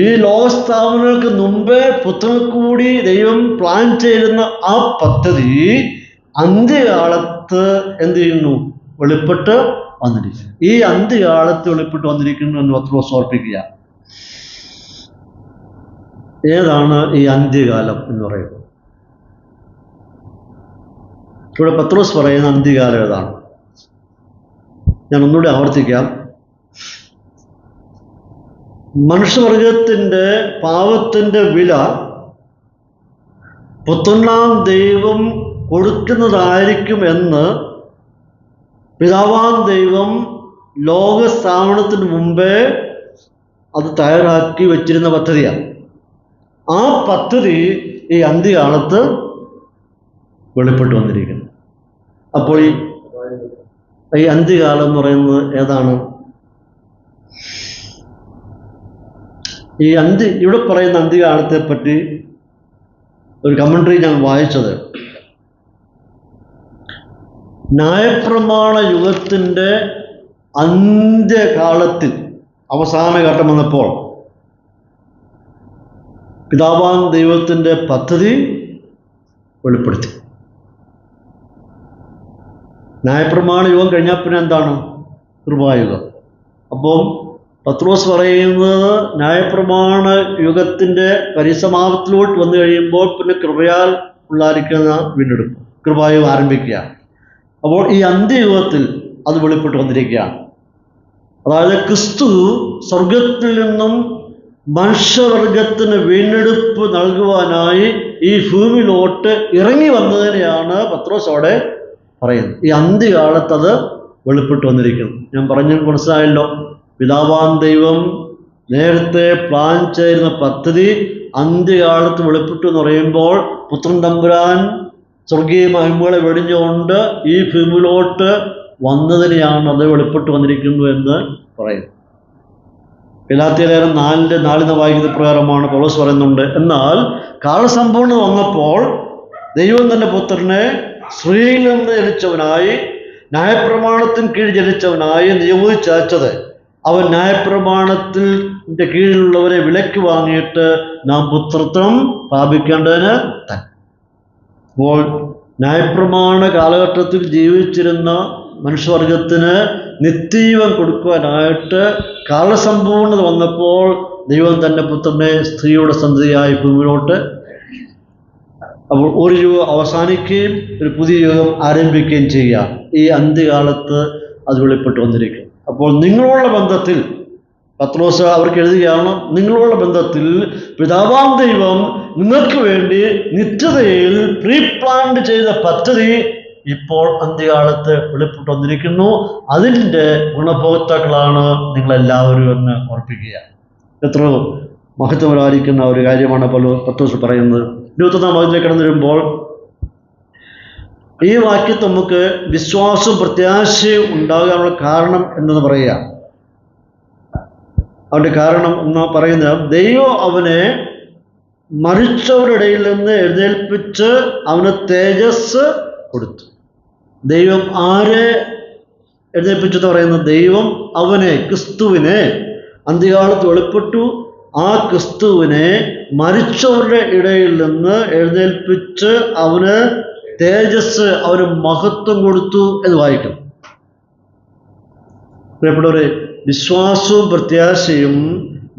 ഈ ലോകസ്ഥാപനങ്ങൾക്ക് മുമ്പേ പുത്രൻ കൂടി ദൈവം പ്ലാൻ ചെയ്യുന്ന ആ പദ്ധതി അന്ത്യകാലത്ത് എന്ത് ചെയ്യുന്നു? വെളിപ്പെട്ട് വന്നിരിക്കുന്നു. ഈ അന്ത്യകാലത്ത് വെളിപ്പെട്ട് വന്നിരിക്കുന്നു എന്ന് പത്രോസ് ഓർപ്പിക്കുക. ഏതാണ് ഈ അന്ത്യകാലം എന്ന് പറയുന്നത്? ഇവിടെ പത്രോസ് പറയുന്ന അന്ത്യകാലം ഏതാണ്? ഞാൻ ഒന്നുകൂടി ആവർത്തിക്കാം. മനുഷ്യവർഗത്തിൻ്റെ പാപത്തിൻ്റെ വില പുത്രനാം ദൈവം കൊടുക്കുന്നതായിരിക്കും എന്ന് പിതാവാം ദൈവം ലോകസ്ഥാപനത്തിന് മുമ്പേ അത് തയ്യാറാക്കി വെച്ചിരുന്ന പദ്ധതിയാണ്. ആ പദ്ധതി ഈ അന്ത്യകാലത്ത് വെളിപ്പെട്ടു വന്നിരിക്കുന്നു. അപ്പോൾ ഈ അന്ത്യകാലം എന്ന് പറയുന്നത് ഏതാണ്? ഇവിടെ പറയുന്ന അന്ത്യകാലത്തെ പറ്റി ഒരു കമൻട്രി ഞാൻ വായിച്ചത്, ന്യായപ്രമാണ യുഗത്തിൻ്റെ അന്ത്യകാലത്തിൽ അവസാന ഘട്ടം വന്നപ്പോൾ പിതാവാം ദൈവത്തിൻ്റെ പദ്ധതി വെളിപ്പെടുത്തി. ന്യായപ്രമാണ യുഗം കഴിഞ്ഞാൽ പിന്നെ എന്താണ്? കൃപായുഗം. അപ്പം പത്രോസ് പറയുന്നത് ന്യായപ്രമാണ യുഗത്തിൻ്റെ പരിസമാപ്തിയിലോട്ട് വന്നു കഴിയുമ്പോൾ പിന്നെ കൃപയാൽ ഉള്ളായിരിക്കുന്ന വീണ്ടെടുപ്പ്, കൃപായുഗം ആരംഭിക്കുകയാണ്. അപ്പോൾ ഈ അന്ത്യയുഗത്തിൽ അത് വെളിപ്പെട്ട് വന്നിരിക്കുകയാണ്. അതായത് ക്രിസ്തു സ്വർഗത്തിൽ നിന്നും മനുഷ്യവർഗത്തിന് വീണ്ടെടുപ്പ് നൽകുവാനായി ഈ ഭൂമിയിലോട്ട് ഇറങ്ങി വന്നതിനെയാണ് പത്രോസ് അവിടെ പറയുന്നത്. ഈ അന്ത്യകാലത്ത് അത് വെളിപ്പെട്ട് വന്നിരിക്കുന്നു. ഞാൻ പറഞ്ഞത് മനസ്സിലായല്ലോ. പിതാവാം ദൈവം നേരത്തെ പ്ലാൻ ചെയ്യുന്ന പദ്ധതി അന്ത്യകാലത്ത് വെളിപ്പെട്ടു എന്ന് പറയുമ്പോൾ പുത്രൻ തമ്പുരാൻ സ്വർഗീയ മഹിമകളെ വെടിഞ്ഞുകൊണ്ട് ഈ ഭൂമിയിലോട്ട് വന്നതിനെയാണ് അത് വെളിപ്പെട്ട് വന്നിരിക്കുന്നു എന്ന് പറയുന്നു. ഗലാത്യലേഖനം 4:4 വായിക്കുന്ന പ്രകാരമാണ് പൗലോസ് പറയുന്നുണ്ട്. എന്നാൽ കാലസമ്പൂർണ്ണത വന്നപ്പോൾ ദൈവം തൻ്റെ പുത്രനെ സ്ത്രീയിൽ നിന്ന് ജനിച്ചവനായി ന്യായപ്രമാണത്തിന് കീഴിൽ ജനിച്ചവനായി നിയോഗിച്ചയച്ചത് അവൻ ന്യായപ്രമാണത്തിൻ്റെ കീഴിലുള്ളവരെ വിലക്ക് വാങ്ങിയിട്ട് നാം പുത്രത്വം പ്രാപിക്കേണ്ടതിന് തന്നെ. അപ്പോൾ ന്യായപ്രമാണ കാലഘട്ടത്തിൽ ജീവിച്ചിരുന്ന മനുഷ്യവർഗത്തിന് നിത്യജീവൻ കൊടുക്കുവാനായിട്ട് കാലസമ്പൂർണത വന്നപ്പോൾ ദൈവം തൻ്റെ പുത്രനെ സ്ത്രീയുടെ സന്തതിയായി ഭൂമിയിലോട്ട്. അപ്പോൾ ഒരു യുഗം അവസാനിക്കുകയും ഒരു പുതിയ യുഗം ആരംഭിക്കുകയും ചെയ്യുക. ഈ അന്ത്യകാലത്ത് അത് വെളിപ്പെട്ട് വന്നിരിക്കും. അപ്പോൾ നിങ്ങളുള്ള ബന്ധത്തിൽ പത്രോസ് അവർക്ക് എഴുതുകയാണ്, നിങ്ങളുള്ള ബന്ധത്തിൽ പിതാവാം ദൈവം നിങ്ങൾക്ക് വേണ്ടി നിത്യതയിൽ പ്രീ പ്ലാൻഡ് ചെയ്ത പദ്ധതി ഇപ്പോൾ അന്ത്യകാലത്ത് വെളിപ്പെട്ട് വന്നിരിക്കുന്നു. അതിൻ്റെ ഗുണഭോക്താക്കളാണ് നിങ്ങളെല്ലാവരും എന്ന് ഓർപ്പിക്കുക. എത്ര മഹത്വപരമായിരിക്കുന്ന ഒരു കാര്യമാണ് പത്രോസ് പറയുന്നത്. 21-ാം വാക്യത്തിലേക്ക് കടന്നു വരുമ്പോൾ ഈ വാക്യത്തിൽ നമുക്ക് വിശ്വാസവും പ്രത്യാശയും ഉണ്ടാകാനുള്ള കാരണം എന്തെന്ന് പറയുക. അവൻ്റെ കാരണം എന്ന് പറയുന്നത്, ദൈവം അവനെ മരിച്ചവരുടെ ഇടയിൽ നിന്ന് എഴുന്നേൽപ്പിച്ച് അവന് തേജസ് കൊടുത്തു. ദൈവം ആരെ എഴുന്നേൽപ്പിച്ചെന്ന് പറയുന്നത്, ദൈവം അവനെ, ക്രിസ്തുവിനെ അന്ത്യകാലത്ത് വെളിപ്പെട്ടു. ആ ക്രിസ്തുവിനെ മരിച്ചവരുടെ ഇടയിൽ നിന്ന് എഴുന്നേൽപ്പിച്ച് അവന് തേജസ്, അവന് മഹത്വം കൊടുത്തു എന്ന് വായിക്കുന്നു. പ്രിയപ്പെട്ടവരെ, വിശ്വാസവും പ്രത്യാശയും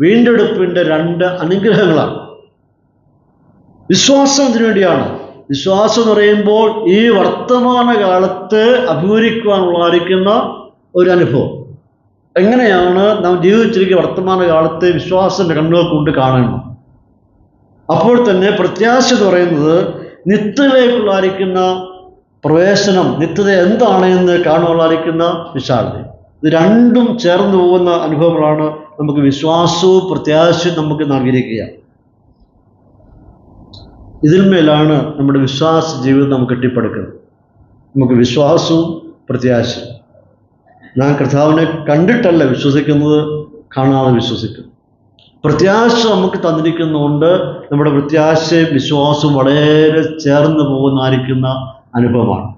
വീണ്ടെടുപ്പിൻ്റെ രണ്ട് അനുഗ്രഹങ്ങളാണ്. വിശ്വാസം ഇതിനു വേണ്ടിയാണ്. വിശ്വാസം എന്ന് പറയുമ്പോൾ ഈ വർത്തമാന കാലത്ത് അഭിമുഖീകരിക്കുവാനുള്ളതായിരിക്കുന്ന ഒരു അനുഭവം. എങ്ങനെയാണ് നാം ജീവിച്ചിരിക്കുന്ന വർത്തമാന കാലത്തെ വിശ്വാസത്തിൻ്റെ കണ്ണുകൾ കൊണ്ട് കാണണം. അപ്പോൾ തന്നെ പ്രത്യാശ എന്ന് പറയുന്നത് നിത്യതയിലേക്കുള്ളതായിരിക്കുന്ന പ്രവേശനം, നിത്യത എന്താണ് എന്ന് കാണുവാനുള്ളതായിരിക്കുന്ന വിശാലത. ഇത് രണ്ടും ചേർന്ന് പോകുന്ന അനുഭവങ്ങളാണ് നമുക്ക് വിശ്വാസവും പ്രത്യാശയും നമുക്ക് നൽകിയിരിക്കുക. ഇതിന്മേലാണ് നമ്മുടെ വിശ്വാസ ജീവിതം നമുക്ക് കെട്ടിപ്പടുക്കുന്നത്. നമുക്ക് വിശ്വാസവും പ്രത്യാശയും. നാം കർത്താവിനെ കണ്ടിട്ടല്ല വിശ്വസിക്കുന്നത്, കാണാതെ വിശ്വസിക്കുന്നു. പ്രത്യാശ നമുക്ക് തന്നിരിക്കുന്നതുകൊണ്ട് നമ്മുടെ പ്രത്യാശയും വിശ്വാസവും വളരെ ചേർന്ന് പോകുന്നതായിരിക്കുന്ന അനുഭവമാണ്.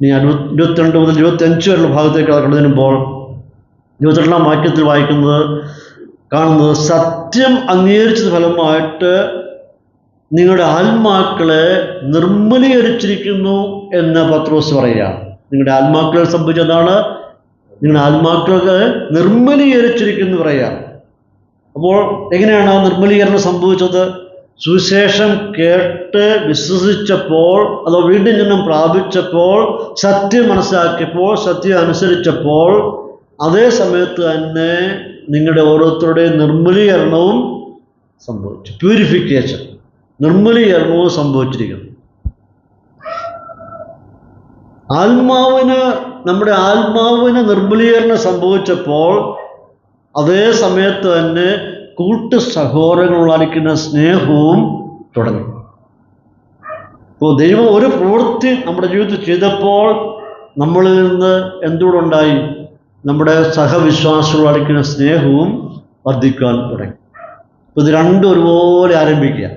ഇനി 22 മുതൽ 25 വരെയുള്ള ഭാഗത്തേക്ക് കടന്നു വരുമ്പോൾ 22-ാം വാക്യത്തിൽ കാണുന്നത്, സത്യം അംഗീകരിച്ചത് ഫലമായിട്ട് നിങ്ങളുടെ ആത്മാക്കളെ നിർമ്മലീകരിച്ചിരിക്കുന്നു എന്ന് പത്രോസ് പറയുകയാണ്. നിങ്ങളുടെ ആത്മാക്കളെ സംബന്ധിച്ചതാണ്, നിങ്ങളുടെ ആത്മാക്കളെ നിർമ്മലീകരിച്ചിരിക്കുന്നു പറയുകയാണ്. അപ്പോൾ എങ്ങനെയാണ് ആ നിർമ്മലീകരണം സംഭവിച്ചത്? സുവിശേഷം കേട്ട് വിശ്വസിച്ചപ്പോൾ, അതോ വീണ്ടും ജന്മം പ്രാപിച്ചപ്പോൾ, സത്യം മനസ്സിലാക്കിയപ്പോൾ, സത്യം അനുസരിച്ചപ്പോൾ, അതേ സമയത്ത് തന്നെ നിങ്ങളുടെ ഓരോരുത്തരുടെയും നിർമ്മലീകരണവും സംഭവിച്ചു. പ്യൂരിഫിക്കേഷൻ, നിർമ്മലീകരണവും സംഭവിച്ചിരിക്കുന്നു. നമ്മുടെ ആത്മാവിന് നിർമ്മലീകരണം സംഭവിച്ചപ്പോൾ അതേ സമയത്ത് തന്നെ കൂട്ടു സഹോദരങ്ങളുള്ളായിരിക്കുന്ന സ്നേഹവും തുടങ്ങി. ഇപ്പോൾ ദൈവം ഒരു പ്രവൃത്തി നമ്മുടെ ജീവിതത്തിൽ ചെയ്തപ്പോൾ നമ്മളിൽ നിന്ന് എന്തുകൊണ്ടുണ്ടായി? നമ്മുടെ സഹവിശ്വാസികളായിരിക്കുന്ന സ്നേഹവും വർദ്ധിക്കാൻ തുടങ്ങി. അപ്പോൾ ഇത് രണ്ടും ഒരുപോലെ ആരംഭിക്കുക.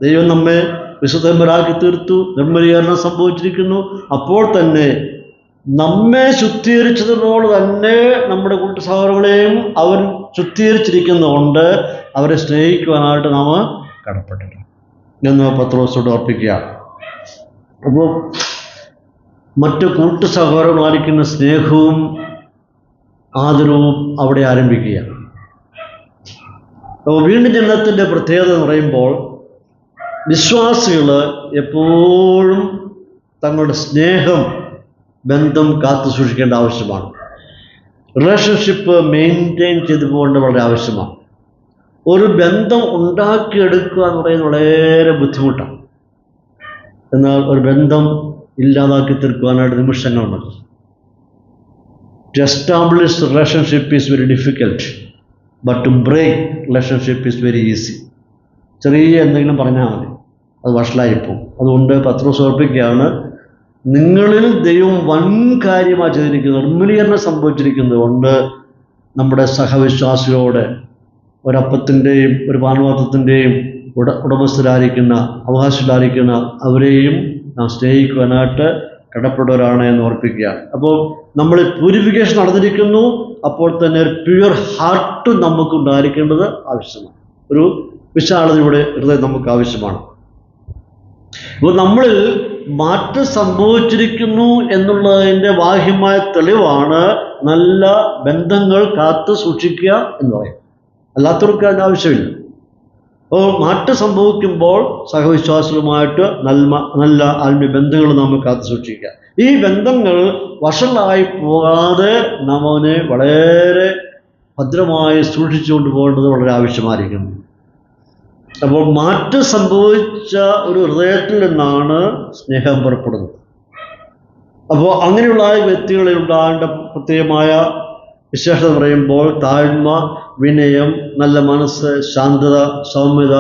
ദൈവം നമ്മെ വിശുദ്ധന്മാരാക്കി തീർത്തു, നിർമ്മലീകരണം സംഭവിച്ചിരിക്കുന്നു. അപ്പോൾ തന്നെ നമ്മെ ശുദ്ധീകരിച്ചതുപോലെ തന്നെ നമ്മുടെ കൂട്ടു സഹോദരങ്ങളെയും അവൻ ശുദ്ധീകരിച്ചിരിക്കുന്നതുകൊണ്ട് അവരെ സ്നേഹിക്കുവാനായിട്ട് നാം കടപ്പെട്ടിട്ടുണ്ട് എന്ന് പത്രോസോട് ഓർപ്പിക്കുക. അപ്പോൾ മറ്റു കൂട്ടു സഹോദരങ്ങളായിരിക്കുന്ന സ്നേഹവും ആദരവും അവിടെ ആരംഭിക്കുക. അപ്പോൾ വീണ്ടും ജനനത്തിൻ്റെ പ്രത്യേകത എന്ന് പറയുമ്പോൾ വിശ്വാസികൾ എപ്പോഴും തങ്ങളുടെ സ്നേഹം, ബന്ധം കാത്തു സൂക്ഷിക്കേണ്ട ആവശ്യമാണ്. റിലേഷൻഷിപ്പ് മെയിൻറ്റെയിൻ ചെയ്തു പോകേണ്ട വളരെ ആവശ്യമാണ്. ഒരു ബന്ധം ഉണ്ടാക്കിയെടുക്കുക എന്ന് പറയുന്നത് വളരെ ബുദ്ധിമുട്ടാണ്. എന്നാൽ ഒരു ബന്ധം ഇല്ലാതാക്കി തീർക്കുവാനായിട്ട് നിമിഷങ്ങൾ മതി. To establish relationship is very difficult, but to break relationship is very easy. ചെറിയ എന്തെങ്കിലും പറഞ്ഞാൽ മതി, അത് വഷളായിപ്പോവും. അതുകൊണ്ട് പത്രോസ് ഓർപ്പിക്കുകയാണ്, നിങ്ങളിൽ ദൈവം വൻ കാര്യമായി ചെയ്തിരിക്കുന്നത്, നിർമ്മലീകരണം സംഭവിച്ചിരിക്കുന്നത് കൊണ്ട് നമ്മുടെ സഹവിശ്വാസിയോട് ഒരപ്പത്തിൻ്റെയും ഒരു പാനപാത്രത്തിൻ്റെയും ഉടമസ്ഥരായിരിക്കുന്ന അവകാശികളായിരിക്കുന്ന അവരെയും നാം സ്നേഹിക്കുവാനായിട്ട് കടപ്പെട്ടവരാണ് എന്ന് ഓർപ്പിക്കുകയാണ്. അപ്പോൾ നമ്മൾ പ്യൂരിഫിക്കേഷൻ നടന്നിരിക്കുന്നു, അപ്പോൾ തന്നെ ഒരു പ്യുവർ ഹാർട്ട് നമുക്ക് ഉണ്ടായിരിക്കേണ്ടത് ആവശ്യമാണ്. ഒരു വിശാലതയുടെ ഹൃദയം നമുക്ക് ആവശ്യമാണ്. അപ്പോൾ നമ്മളിൽ മാറ്റം സംഭവിച്ചിരിക്കുന്നു എന്നുള്ളതിൻ്റെ ബാഹ്യമായ തെളിവാണ് നല്ല ബന്ധങ്ങൾ കാത്തു സൂക്ഷിക്കുക എന്ന് പറയും. അല്ലാത്തവർക്ക് അതിന് ആവശ്യമില്ല. അപ്പോൾ മാറ്റം സംഭവിക്കുമ്പോൾ സഹവിശ്വാസികളുമായിട്ട് നല്ല ആത്മീയ ബന്ധങ്ങൾ നമ്മൾ കാത്തു സൂക്ഷിക്കുക. ഈ ബന്ധങ്ങൾ വഷളായി പോകാതെ നാം അവനെ വളരെ ഭദ്രമായി സൂക്ഷിച്ചുകൊണ്ട് പോകേണ്ടത് വളരെ ആവശ്യമായിരിക്കുന്നു. അപ്പോൾ മാറ്റം സംഭവിച്ച ഒരു ഹൃദയത്തിൽ നിന്നാണ് സ്നേഹം പുറപ്പെടുന്നത്. അപ്പോൾ അങ്ങനെയുള്ള വ്യക്തികളിൽ ഉണ്ടാകേണ്ട പ്രത്യേകമായ വിശേഷത പറയുമ്പോൾ താഴ്മ, വിനയം, നല്ല മനസ്സ്, ശാന്തത, സൗമ്യത,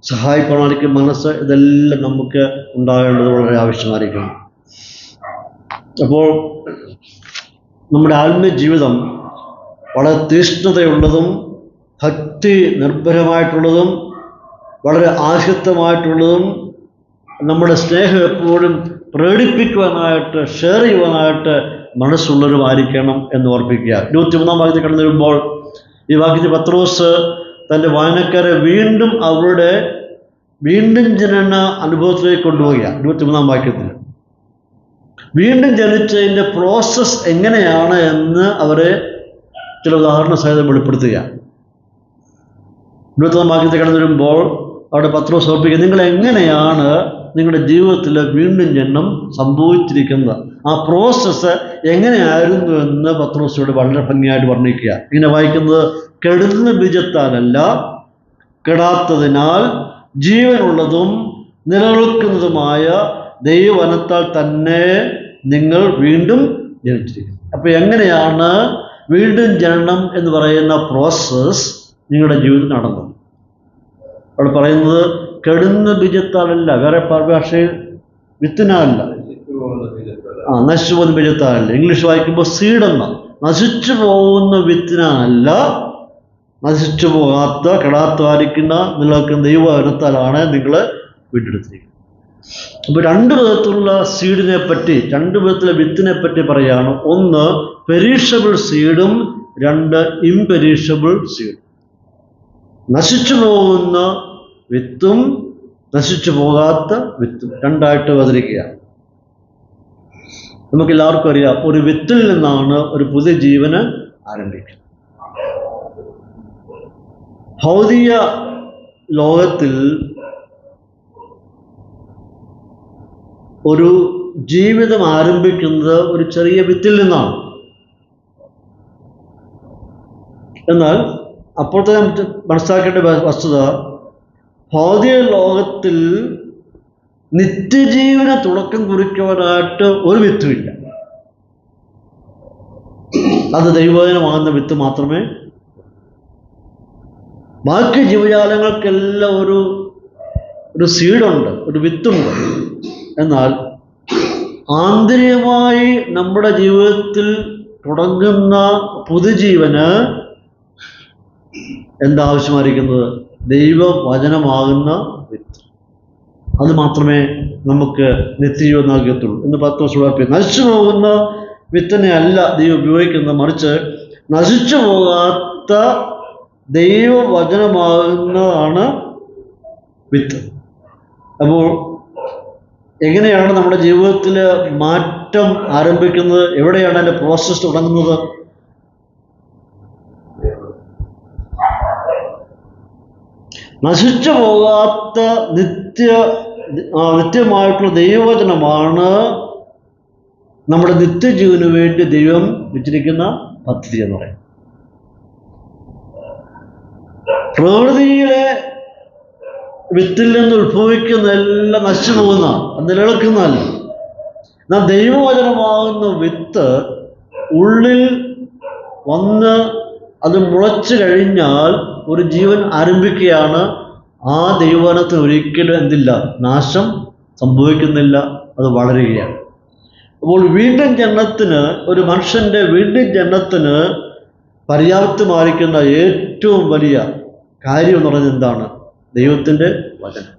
സഹായിക്കാനായിരിക്കും മനസ്സ്, ഇതെല്ലാം നമുക്ക് ഉണ്ടാകേണ്ടത് വളരെ ആവശ്യമായിരിക്കും. അപ്പോൾ നമ്മുടെ ആത്മീയ ജീവിതം വളരെ തീഷ്ണതയുള്ളതും ഭക്തി നിർഭരമായിട്ടുള്ളതും വളരെ ആശക്തമായിട്ടുള്ളതും നമ്മുടെ സ്നേഹം എപ്പോഴും പ്രകടിപ്പിക്കുവാനായിട്ട് ഷെയർ ചെയ്യുവാനായിട്ട് മനസ്സുള്ളവരുമായിരിക്കണം എന്ന് ഓർപ്പിക്കുക. 23-ാം വാക്യത്തിൽ കടന്നു വരുമ്പോൾ ഈ വാക്യത്തിൽ പത്രോസ് തൻ്റെ വായനക്കാരെ അവരുടെ വീണ്ടും ജനന അനുഭവത്തിലേക്ക് കൊണ്ടുപോവുക. 23-ാം വാക്യത്തിൽ വീണ്ടും ജനിച്ചതിൻ്റെ പ്രോസസ്സ് എങ്ങനെയാണ് എന്ന് അവരെ ചില ഉദാഹരണ സഹിതം വെളിപ്പെടുത്തുക. 23-ാം വാക്യത്തിൽ കടന്നു വരുമ്പോൾ അവിടെ പത്രോസ് ഓർപ്പിക്കുക, നിങ്ങൾ എങ്ങനെയാണ് നിങ്ങളുടെ ജീവിതത്തിൽ വീണ്ടും ജനനം സംഭവിച്ചിരിക്കുന്നത്, ആ പ്രോസസ്സ് എങ്ങനെയായിരുന്നു എന്ന് പത്രോസിനോട് വളരെ ഭംഗിയായിട്ട് വർണ്ണിക്കുക. ഇങ്ങനെ വായിക്കുന്നത്, കെടുന്ന ബീജത്താലല്ല, കെടാത്തതിനാൽ ജീവനുള്ളതും നിലനിൽക്കുന്നതുമായ ദൈവവചനത്താൽ തന്നെ നിങ്ങൾ വീണ്ടും ജനിച്ചിരിക്കുന്നു. അപ്പോൾ എങ്ങനെയാണ് വീണ്ടും ജനനം എന്ന് പറയുന്ന പ്രോസസ്സ് നിങ്ങളുടെ ജീവിതത്തിൽ നടന്നത്? അവിടെ പറയുന്നത് കെടുന്ന ബീജത്താലല്ല, വേറെ ഭാഷയിൽ വിത്തിനല്ല, നശിച്ചു പോകുന്ന ബീജത്താലല്ല. ഇംഗ്ലീഷ് വായിക്കുമ്പോൾ സീഡ് എന്ന നശിച്ചു പോകുന്ന വിത്തിനല്ല, നശിച്ചു പോകാത്ത കെടാത്തായിരിക്കുന്ന നിലനിൽക്കുന്ന ദൈവവചനത്താലാണ് നിങ്ങൾ വീണ്ടെടുത്തിരിക്കുന്നത്. അപ്പോൾ രണ്ട് വിധത്തിലുള്ള സീഡിനെ പറ്റി, രണ്ട് വിധത്തിലുള്ള വിത്തിനെ പറ്റി പറയുകയാണ്. ഒന്ന് പെരീഷബിൾ സീഡും, രണ്ട് ഇംപെരീഷബിൾ സീഡും. നശിച്ചു പോകുന്ന വിത്തും നശിച്ചു പോകാത്ത വിത്തും രണ്ടായിട്ട് വേർതിരിക്കുകയാണ്. നമുക്കെല്ലാവർക്കും അറിയാം, ഒരു വിത്തിൽ നിന്നാണ് ഒരു പുതിയ ജീവന് ആരംഭിക്കുന്നത്. ഭൗതിക ലോകത്തിൽ ഒരു ജീവിതം ആരംഭിക്കുന്നത് ഒരു ചെറിയ വിത്തിൽ നിന്നാണ്. എന്നാൽ അപ്പോഴത്തെ മനസ്സിലാക്കേണ്ട വസ്തുത, ഭൗതിക ലോകത്തിൽ നിത്യജീവന തുടക്കം കുറിക്കുവാനായിട്ട് ഒരു വിത്തുമില്ല. അത് ദൈവവചനമാകുന്ന വിത്ത് മാത്രമേ. ബാക്കി ജീവജാലങ്ങൾക്കെല്ലാം ഒരു സീഡുണ്ട്, ഒരു വിത്തുണ്ട്. എന്നാൽ ആന്തരികമായി നമ്മുടെ ജീവിതത്തിൽ തുടങ്ങുന്ന പുതുജീവന് എന്താവശ്യമായിരിക്കുന്നത്? ദൈവവചനമാകുന്ന വിത്ത്. അത് മാത്രമേ നമുക്ക് നിത്യജീവൻ നൽകത്തുള്ളൂ എന്ന് പത്രോസ് ഉറപ്പിക്കുന്നു. നശിച്ചു പോകുന്ന വിത്തിനെ അല്ല ദൈവം ഉപയോഗിക്കുന്നത്, മറിച്ച് നശിച്ചു പോകാത്ത ദൈവവചനമാകുന്നതാണ് വിത്ത്. അപ്പോൾ എങ്ങനെയാണ് നമ്മുടെ ജീവിതത്തിൽ മാറ്റം ആരംഭിക്കുന്നത്? എവിടെയാണ് അതിൻ്റെ പ്രോസസ്സ് തുടങ്ങുന്നത്? നശിച്ചു പോകാത്ത നിത്യമായിട്ടുള്ള ദൈവവചനമാണ് നമ്മുടെ നിത്യജീവന് വേണ്ടി ദൈവം വെച്ചിരിക്കുന്ന പദ്ധതി എന്ന് പറയും. പ്രകൃതിയിലെ വിത്തിൽ നിന്ന് ഉത്ഭവിക്കുന്ന എല്ലാം നശിച്ചു പോകുന്നതാണ്, അത് നിലനിൽക്കുന്നതല്ല. എന്നാൽ ദൈവവചനമാകുന്ന വിത്ത് ഉള്ളിൽ വന്ന് അത് മുളച്ചു കഴിഞ്ഞാൽ ഒരു ജീവൻ ആരംഭിക്കുകയാണ്. ആ ദൈവവചനത്തിന് ഒരിക്കലും എന്തില്ല, നാശം സംഭവിക്കുന്നില്ല, അത് വളരുകയാണ്. അപ്പോൾ വീണ്ടും ജനനത്തിന്, ഒരു മനുഷ്യൻ്റെ വീണ്ടും ജനനത്തിന് പര്യാപ്തമായിരിക്കുന്ന ഏറ്റവും വലിയ കാര്യം എന്ന് പറയുന്നത് എന്താണ്? ദൈവത്തിൻ്റെ വചനം.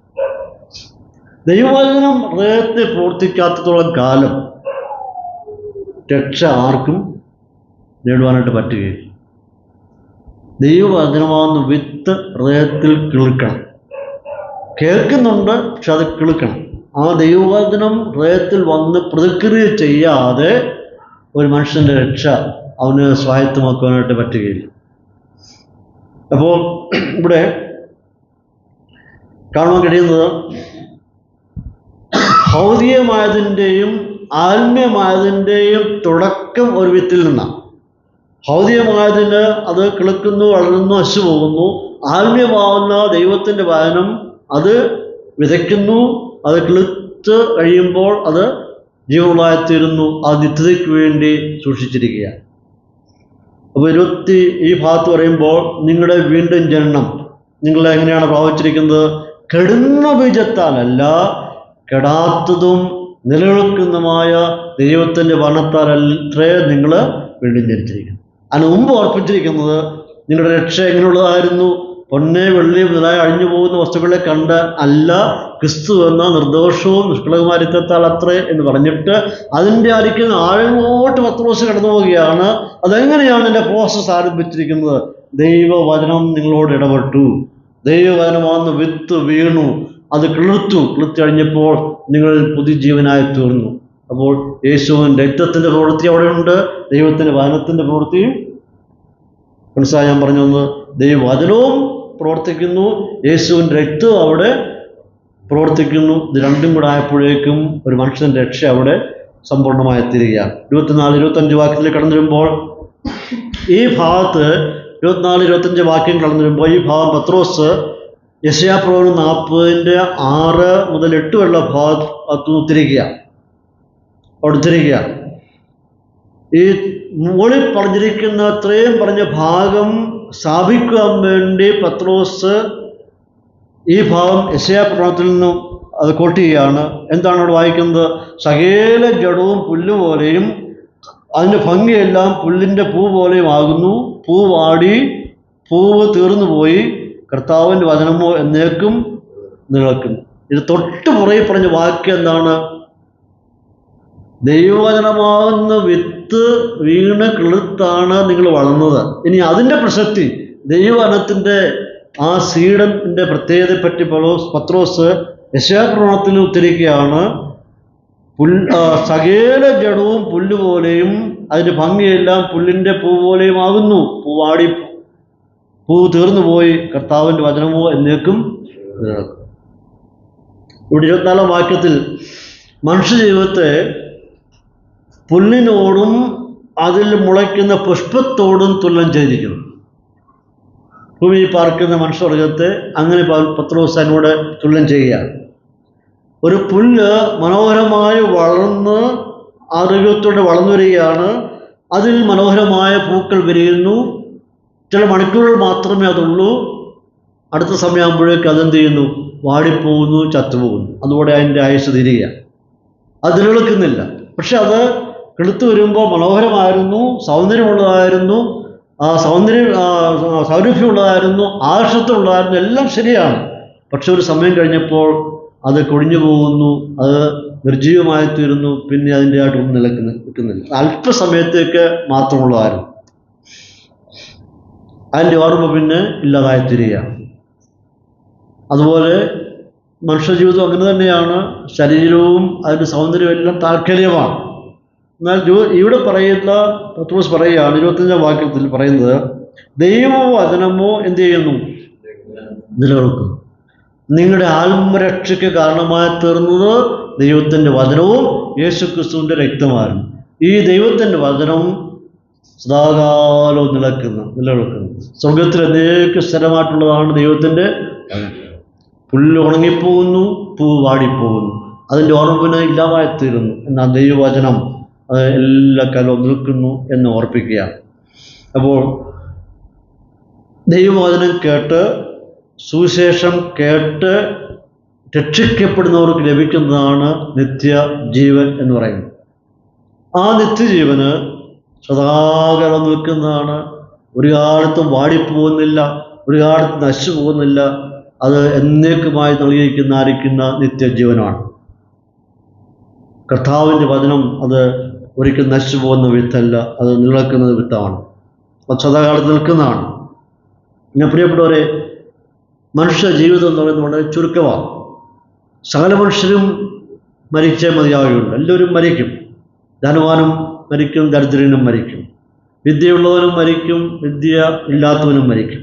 ദൈവവചനം ഹൃദയത്തിൽ പ്രവർത്തിക്കാത്തത്തോളം കാലം രക്ഷ ആർക്കും നേടുവാനായിട്ട് പറ്റുകയില്ല. ദൈവവചനമാകുന്ന വിത്ത് ഹൃദയത്തിൽ കിളുക്കണം. കേൾക്കുന്നുണ്ട്, പക്ഷെ അത് കിളുക്കണം. ആ ദൈവവചനം ഹൃദയത്തിൽ വന്ന് പ്രതിക്രിയ ചെയ്യാതെ ഒരു മനുഷ്യൻ്റെ രക്ഷ അവന് സ്വായത്തമാക്കുവാനായിട്ട് പറ്റുകയില്ല. അപ്പോൾ ഇവിടെ കാണുവാൻ കഴിയുന്നത് ഭൗതികമായതിൻ്റെയും ആത്മീയമായതിൻ്റെയും തുടക്കം ഒരു വിത്തിൽ നിന്നാണ്. ഭൗതികമായതിന് അത് കിളുക്കുന്നു, വളരുന്നു, നശിച്ചു പോകുന്നു. ആത്മീയമാവുന്ന ദൈവത്തിൻ്റെ വചനം അത് വിതയ്ക്കുന്നു, അത് കിളുത്ത് കഴിയുമ്പോൾ അത് ജീവനുള്ളതായിത്തീരുന്നു. അത് നിത്യതയ്ക്ക് വേണ്ടി സൂക്ഷിച്ചിരിക്കുകയാണ്. അപ്പോൾ ഈ ഭാഗത്ത് പറയുമ്പോൾ നിങ്ങളുടെ വീണ്ടും ജനനം നിങ്ങളെ എങ്ങനെയാണ് പ്രാപിച്ചിരിക്കുന്നത്? കെടുന്ന ബീജത്താലല്ല, കെടാത്തതും നിലനിൽക്കുന്നതുമായ ദൈവത്തിൻ്റെ വർണ്ണത്താലത്രേ നിങ്ങൾ വീണ്ടും ജനിച്ചിരിക്കുന്നു. അതിന് മുമ്പ് ഓർപ്പിച്ചിരിക്കുന്നത് നിങ്ങളുടെ രക്ഷ എങ്ങനെയുള്ളതായിരുന്നു? പൊന്നെ വെള്ളി മുതലായി അഴിഞ്ഞു പോകുന്ന വസ്തുക്കളെ കണ്ട് അല്ല, ക്രിസ്തു എന്ന നിർദോഷവും നിഷ്കളങ്കമാരിത്തത്താൽ അത്രേ എന്ന് പറഞ്ഞിട്ട് അതിൻ്റെ അരിക്കുന്ന ആഴങ്ങോട്ട് പത്രോസ് കടന്നു പോവുകയാണ്. അതെങ്ങനെയാണ് എൻ്റെ പ്രോസസ് ആരംഭിച്ചിരിക്കുന്നത്? ദൈവവചനം നിങ്ങളോട് ഇടപെട്ടു, ദൈവവചനമാകുന്ന വിത്ത് വീണു, അത് കിളുത്തു കഴിഞ്ഞപ്പോൾ നിങ്ങൾ പുതുജീവനായി തീർന്നു. അപ്പോൾ യേശുവിൻ്റെ രക്തത്തിൻ്റെ പ്രവൃത്തി അവിടെയുണ്ട്, ദൈവത്തിൻ്റെ വചനത്തിൻ്റെ പ്രവൃത്തിയും. മനസ്സിലായി ഞാൻ പറഞ്ഞൊന്ന്? ദൈവവചനവും പ്രവർത്തിക്കുന്നു, യേശുവിൻ്റെ രക്തവും അവിടെ പ്രവർത്തിക്കുന്നു. ഇത് രണ്ടും കൂടെ ആയപ്പോഴേക്കും ഒരു മനുഷ്യൻ്റെ രക്ഷ അവിടെ സമ്പൂർണ്ണമായി തീരുകയാണ്. 24-25 വാക്യത്തിൽ കടന്നു വരുമ്പോൾ ഈ ഭാഗത്ത് 24-25 വാക്യം കടന്നു വരുമ്പോൾ ഈ ഭാഗം പത്രോസ് യെശയ്യാപ്രവചനം 40-6-8 വരെയുള്ള ഭാഗത്ത് ഉദ്ധരിക്കുകയാണ്. ഈ മുകളിൽ പറഞ്ഞിരിക്കുന്ന അത്രയും പറഞ്ഞ ഭാഗം സ്ഥാപിക്കുവാൻ വേണ്ടി പത്രോസ് ഈ ഭാഗം യെശയ്യാപ്രവചനത്തിൽ നിന്നും അത് കോട്ട് ചെയ്യുകയാണ്. എന്താണ് അവിടെ വായിക്കുന്നത്? സകല ജഡവും പുല്ലുപോലെയും അതിൻ്റെ ഭംഗിയെല്ലാം പുല്ലിൻ്റെ പൂ പോലെയും ആകുന്നു. പൂ വാടി പൂവ് തീർന്നു പോയി, കർത്താവിൻ്റെ വചനമോ എന്നേക്കും നിലനിൽക്കുന്നു. ഇത് തൊട്ട് പുറകെ പറഞ്ഞ വാക്യം എന്താണ്? ദൈവവചനമാകുന്ന വിത്ത് വീണ് കിളുത്താണ് നിങ്ങൾ വളർന്നത്. ഇനി അതിൻ്റെ പ്രസക്തി, ദൈവവചനത്തിൻ്റെ ആ സീഡൻ്റെ പ്രത്യേകതയെപ്പറ്റി പത്രോസ് യെശയ്യാപ്രവചനത്തിൽ ഉദ്ധരിക്കുകയാണ്. സകല ജഡവും പുല്ലുപോലെയും അതിൻ്റെ ഭംഗിയെല്ലാം പുല്ലിൻ്റെ പൂ പോലെയും ആകുന്നു. പൂവാടി പൂ തീർന്നു പോയി, കർത്താവിൻ്റെ വചനമോ എന്നേക്കും നിലനിൽക്കും. ഇവിടെ 24-ാം വാക്യത്തിൽ മനുഷ്യജീവിതത്തെ പുല്ലിനോടും അതിൽ മുളയ്ക്കുന്ന പുഷ്പത്തോടും തുല്യം ചെയ്തിരിക്കുന്നു. ഭൂമിയിൽ പാർക്കുന്ന മനുഷ്യവർഗത്തെ അങ്ങനെ പത്രോസ് അതിനോട് തുല്യം ചെയ്യുകയാണ്. ഒരു പുല്ല് മനോഹരമായി വളർന്ന് ആരോഗ്യത്തോടെ വളർന്നു വരികയാണ്. അതിൽ മനോഹരമായ പൂക്കൾ വിരിയുന്നു. ചില മണിക്കൂറുകൾ മാത്രമേ അതുള്ളൂ. അടുത്ത സമയമാകുമ്പോഴേക്ക് അതെന്ത് ചെയ്യുന്നു? വാടിപ്പോകുന്നു, ചത്തുപോകുന്നു. അതോടെ അതിൻ്റെ ആയുസ് തീരുകയാണ്. അത് നിലനിൽക്കുന്നില്ല. പക്ഷെ അത് കിളുത്തു വരുമ്പോൾ മനോഹരമായിരുന്നു, സൗന്ദര്യമുള്ളതായിരുന്നു, സൗരഭ്യമുള്ളതായിരുന്നു, ആകർഷത്വമുള്ളതായിരുന്നു, എല്ലാം ശരിയാണ്. പക്ഷെ ഒരു സമയം കഴിഞ്ഞപ്പോൾ അത് കൊഴിഞ്ഞു പോകുന്നു, അത് നിർജീവമായി തീരുന്നു. പിന്നെ അതിൻ്റെ ആയിട്ടൊന്നും നിൽക്കുന്നില്ല. അല്പസമയത്തേക്ക് മാത്രമുള്ളതായിരുന്നു. അതിൻ്റെ ഓർമ്മ പിന്നെ ഇല്ലാതായിത്തീരുകയാണ്. അതുപോലെ മനുഷ്യജീവിതം അങ്ങനെ തന്നെയാണ്. ശരീരവും അതിൻ്റെ സൗന്ദര്യവും എല്ലാം താൽക്കാലികമാണ്. എന്നാൽ ഇവിടെ പറയുന്ന പത്രോസ് പറയുകയാണ് 25-ാം വാക്യത്തിൽ പറയുന്നത്, ദൈവവചനമോ എന്ത് ചെയ്യുന്നു? നിലനിൽക്കുന്നു. നിങ്ങളുടെ ആത്മരക്ഷയ്ക്ക് കാരണമായി തീർന്നത് ദൈവത്തിൻ്റെ വചനവും യേശുക്രിസ്തുവിൻ്റെ രക്തമായിരുന്നു. ഈ ദൈവത്തിൻ്റെ വചനം സദാകാലവും നിലനിൽക്കുന്നു. സ്വർഗത്തിൽ എന്നേക്കും സ്ഥിരമായിട്ടുള്ളതാണ് ദൈവത്തിൻ്റെ വചനം. പുല്ല് ഉണങ്ങിപ്പോകുന്നു, പൂ വാടിപ്പോകുന്നു, അതിൻ്റെ ഓർമ്മ ഇല്ലാതായിത്തീരുന്നു. എന്നാൽ ദൈവവചനം അത് എല്ലാ കാലവും നിൽക്കുന്നു എന്ന് ഓർപ്പിക്കുകയാണ്. അപ്പോൾ ദൈവവചനം കേട്ട് സുവിശേഷം കേട്ട് രക്ഷിക്കപ്പെടുന്നവർക്ക് ലഭിക്കുന്നതാണ് നിത്യജീവൻ എന്ന് പറയുന്നത്. ആ നിത്യജീവന് സദാകാലം നിൽക്കുന്നതാണ്. ഒരു കാലത്തും വാടിപ്പോകുന്നില്ല, ഒരു കാലത്തും നശിച്ചു പോകുന്നില്ല. അത് എന്നേക്കുമായി നൽകിയിരിക്കുന്ന നിത്യജീവനാണ്. കർത്താവിൻ്റെ വചനം അത് ഒരിക്കലും നശിച്ചു പോകുന്ന വിത്തല്ല, അത് നിലനിൽക്കുന്ന വിത്താണ്, അത് സദാകാലത്ത് നിൽക്കുന്നതാണ്. ഞാൻ പ്രിയപ്പെട്ടവരെ, മനുഷ്യ ജീവിതം എന്ന് പറയുന്നത് വളരെ ചുരുക്കമാണ്. സകല മനുഷ്യരും മരിച്ചേ മതിയാവുകയുള്ളൂ. എല്ലാവരും മരിക്കും. ധനവാനും മരിക്കും, ദരിദ്രനും മരിക്കും, വിദ്യയുള്ളവനും മരിക്കും, വിദ്യ ഇല്ലാത്തവനും മരിക്കും,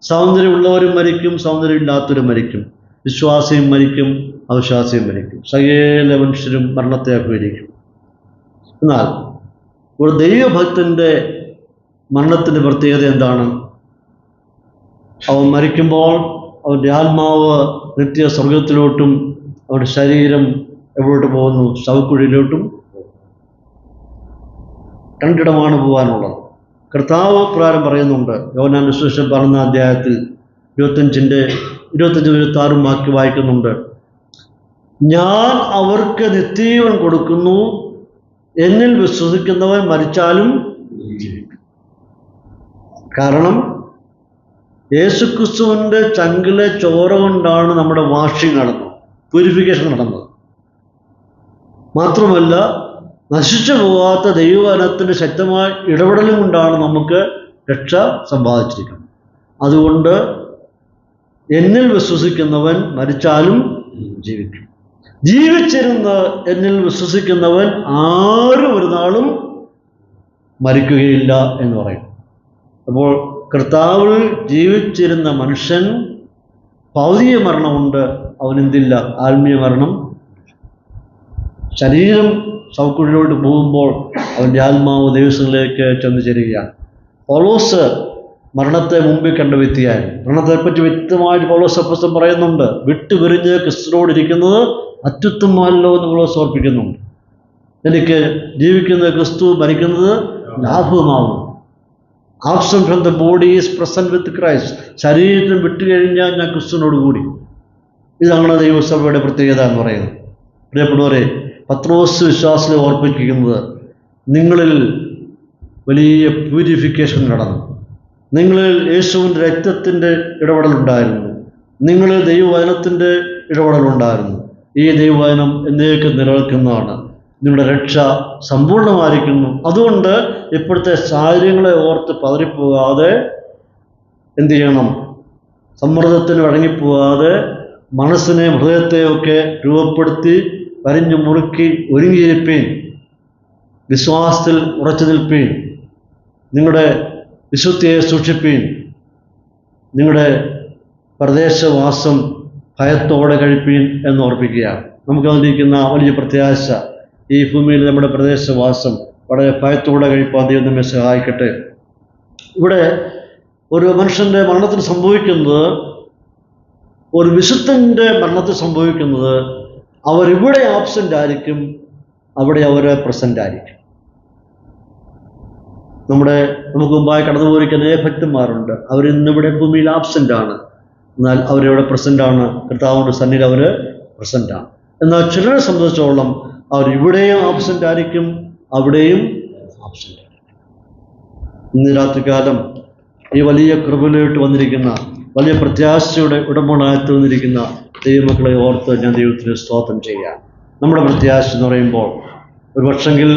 സൗന്ദര്യമുള്ളവരും മരിക്കും, സൗന്ദര്യമില്ലാത്തവരും മരിക്കും, വിശ്വാസിയും മരിക്കും, അവിശ്വാസിയും മരിക്കും. സകല മനുഷ്യരും മരണത്തെ അഭിമുഖീകരിക്കും. എന്നാൽ ഒരു ദൈവഭക്തൻ്റെ മരണത്തിൻ്റെ പ്രത്യേകത എന്താണ്? അവൻ മരിക്കുമ്പോൾ അവൻ്റെ ആത്മാവ് നിത്യ സ്വർഗത്തിലോട്ടും അവൻ്റെ ശരീരം എവിടോട്ട് പോകുന്നു? ശവക്കുഴിയിലോട്ടും. രണ്ടിടമാണ് പോകാനുള്ളത്. കർത്താവ് പ്രകാരം പറയുന്നുണ്ട്. യോഹന്നാന്റെ സുവിശേഷം 12 അധ്യായത്തിൽ 25-26 വാക്യം വായിക്കുന്നുണ്ട്. ഞാൻ അവർക്ക് നിത്യജീവൻ കൊടുക്കുന്നു, എന്നിൽ വിശ്വസിക്കുന്നവൻ മരിച്ചാലും ജീവിക്കും. കാരണം യേശുക്രിസ്തുവിൻ്റെ ചങ്കിലെ ചോര കൊണ്ടാണ് നമ്മുടെ വാഷിംഗ് നടന്നത്, പ്യൂരിഫിക്കേഷൻ നടന്നത്. മാത്രമല്ല, നശിച്ചു പോകാത്ത ദൈവവചനത്തിൻ്റെ ശക്തമായ ഇടപെടലും കൊണ്ടാണ് നമുക്ക് രക്ഷ സമ്പാദിച്ചിരിക്കുന്നത്. അതുകൊണ്ട് എന്നിൽ വിശ്വസിക്കുന്നവൻ മരിച്ചാലും ജീവിക്കും. ജീവിച്ചിരുന്ന എന്നിൽ വിശ്വസിക്കുന്നവൻ ആരും ഒരു നാളും മരിക്കുകയില്ല എന്ന് പറയും. അപ്പോൾ കർത്താവിൽ ജീവിച്ചിരുന്ന മനുഷ്യൻ ഭൗതിക മരണമുണ്ട്, അവനെന്തില്ല? ആത്മീയ മരണം. ശരീരം ശവക്കുഴിയിലോട്ട് പോകുമ്പോൾ അവൻ്റെ ആത്മാവ് ദൈവത്തിലേക്ക് ചെന്ന് ചേരുകയാണ്. പൗലോസ് മരണത്തെ മുമ്പിൽ കണ്ട വ്യക്തിയായിരുന്നു. മരണത്തെപ്പറ്റി വ്യക്തമായിട്ട് പൗലോസ് അപ്പോസ്തലൻ പറയുന്നുണ്ട്. വിട്ടുപിരിഞ്ഞ് ക്രിസ്തുവിനോടിരിക്കുന്നത് അത്യുത്തമമല്ലോ എന്ന് പൗലോസ് ഓർപ്പിക്കുന്നുണ്ട്. എനിക്ക് ജീവിക്കുന്ന ക്രിസ്തു, മരിക്കുന്നത് ലാഭമാകും. Absent from the body is present with Christ. ശരീരത്തിന് വിട്ടുകഴിഞ്ഞാൽ ഞാൻ ക്രിസ്തുവിനോട് കൂടി. ഇതാണ് ദൈവസഭയുടെ പ്രത്യേകത എന്ന് പറയുന്നത്. പ്രിയപ്പെട്ടവരെ, പത്രോസ് വിശ്വാസത്തെ ഓർപ്പിക്കുന്നത്, നിങ്ങളിൽ വലിയ പ്യൂരിഫിക്കേഷൻ നടന്നു, നിങ്ങളിൽ യേശുവിൻ്റെ രക്തത്തിൻ്റെ ഇടപെടലുണ്ടായിരുന്നു, നിങ്ങളിൽ ദൈവവചനത്തിൻ്റെ ഇടപെടലുണ്ടായിരുന്നു. ഈ ദൈവവചനം എന്നേക്ക് നിലനിൽക്കുന്നതാണ്. നിങ്ങളുടെ രക്ഷ സമ്പൂർണ്ണമായിരിക്കുന്നു. അതുകൊണ്ട് ഇപ്പോഴത്തെ സാഹചര്യങ്ങളെ ഓർത്ത് പതറിപ്പോകാതെ എന്ത് ചെയ്യണം? സമ്മർദ്ദത്തിന് വഴങ്ങിപ്പോകാതെ മനസ്സിനെ, ഹൃദയത്തെയൊക്കെ രൂപപ്പെടുത്തി വരിഞ്ഞു മുറുക്കി ഒരുങ്ങിയിരിപ്പീൻ. വിശ്വാസത്തിൽ ഉറച്ചു നിൽപ്പീൻ. നിങ്ങളുടെ വിശുദ്ധിയെ സൂക്ഷിപ്പീൻ. നിങ്ങളുടെ പ്രദേശവാസം ഭയത്തോടെ കഴിപ്പീൻ എന്ന് ഓർപ്പിക്കുകയാണ്. നമുക്ക് അതിരിക്കുന്ന വലിയ പ്രത്യാശ, ഈ ഭൂമിയിൽ നമ്മുടെ പ്രദേശവാസം വളരെ ഭയത്തോടെ കഴിപ്പാൻ ദൈവം നമ്മെ സഹായിക്കട്ടെ. ഇവിടെ ഒരു മനുഷ്യൻ്റെ മരണത്തിൽ സംഭവിക്കുന്നത്, ഒരു വിശുദ്ധൻ്റെ മരണത്തിൽ സംഭവിക്കുന്നത്, അവരിവിടെ ആബ്സെൻ്റ് ആയിരിക്കും, അവിടെ അവർ പ്രസൻ്റ് ആയിരിക്കും. നമുക്ക് മുമ്പായി കടന്നു പോയിരിക്കുന്ന അനേക ഭക്തന്മാരുണ്ട്. അവരിന്നിവിടെ ഭൂമിയിൽ ആബ്സെൻ്റ് ആണ്, എന്നാൽ അവരിവിടെ പ്രസൻ്റ് ആണ്. കർത്താവിൻ്റെ സന്നിധിയിൽ അവർ പ്രസൻ്റ് ആണ്. എന്നാൽ ചിലരെ സംബന്ധിച്ചോളം അവരിവിടെയും ആബ്സെൻ്റ് ആയിരിക്കും, അവിടെയും ആബ്സെൻ്റ് ആയിരിക്കും. ഇന്ന് രാത്രികാലം ഈ വലിയ കൃപയിലോട്ട് വന്നിരിക്കുന്ന, വലിയ പ്രത്യാശയുടെ ഉടമകളായി വന്നിരിക്കുന്ന ദൈവമക്കളെ ഓർത്ത് ഞാൻ ദൈവത്തിന് സ്തോത്രം ചെയ്യാം. നമ്മുടെ പ്രത്യാശ എന്ന് പറയുമ്പോൾ, ഒരു പക്ഷെങ്കിൽ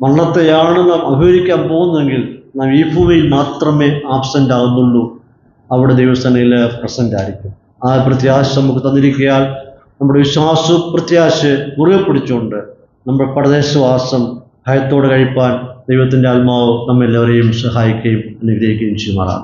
മരണത്തെയാണ് നാം അഭിമുഖീകരിക്കാൻ പോകുന്നതെങ്കിൽ നാം ഈ ഭൂമിയിൽ മാത്രമേ ആബ്സെൻ്റ് ആകുന്നുള്ളൂ, അവിടെ ദൈവസേനയിൽ പ്രസൻ്റ് ആയിരിക്കും. ആ പ്രത്യാശ നമുക്ക് തന്നിരിക്കയാൽ നമ്മുടെ വിശ്വാസ പ്രത്യാശ മുറുകെ പിടിച്ചുകൊണ്ട് നമ്മുടെ പ്രദേശവാസം ഭയത്തോടെ കഴിപ്പാൻ ദൈവത്തിൻ്റെ ആത്മാവ് നമ്മെല്ലാവരെയും സഹായിക്കുകയും അനുഗ്രഹിക്കുകയും ചെയ്യുമാറാം.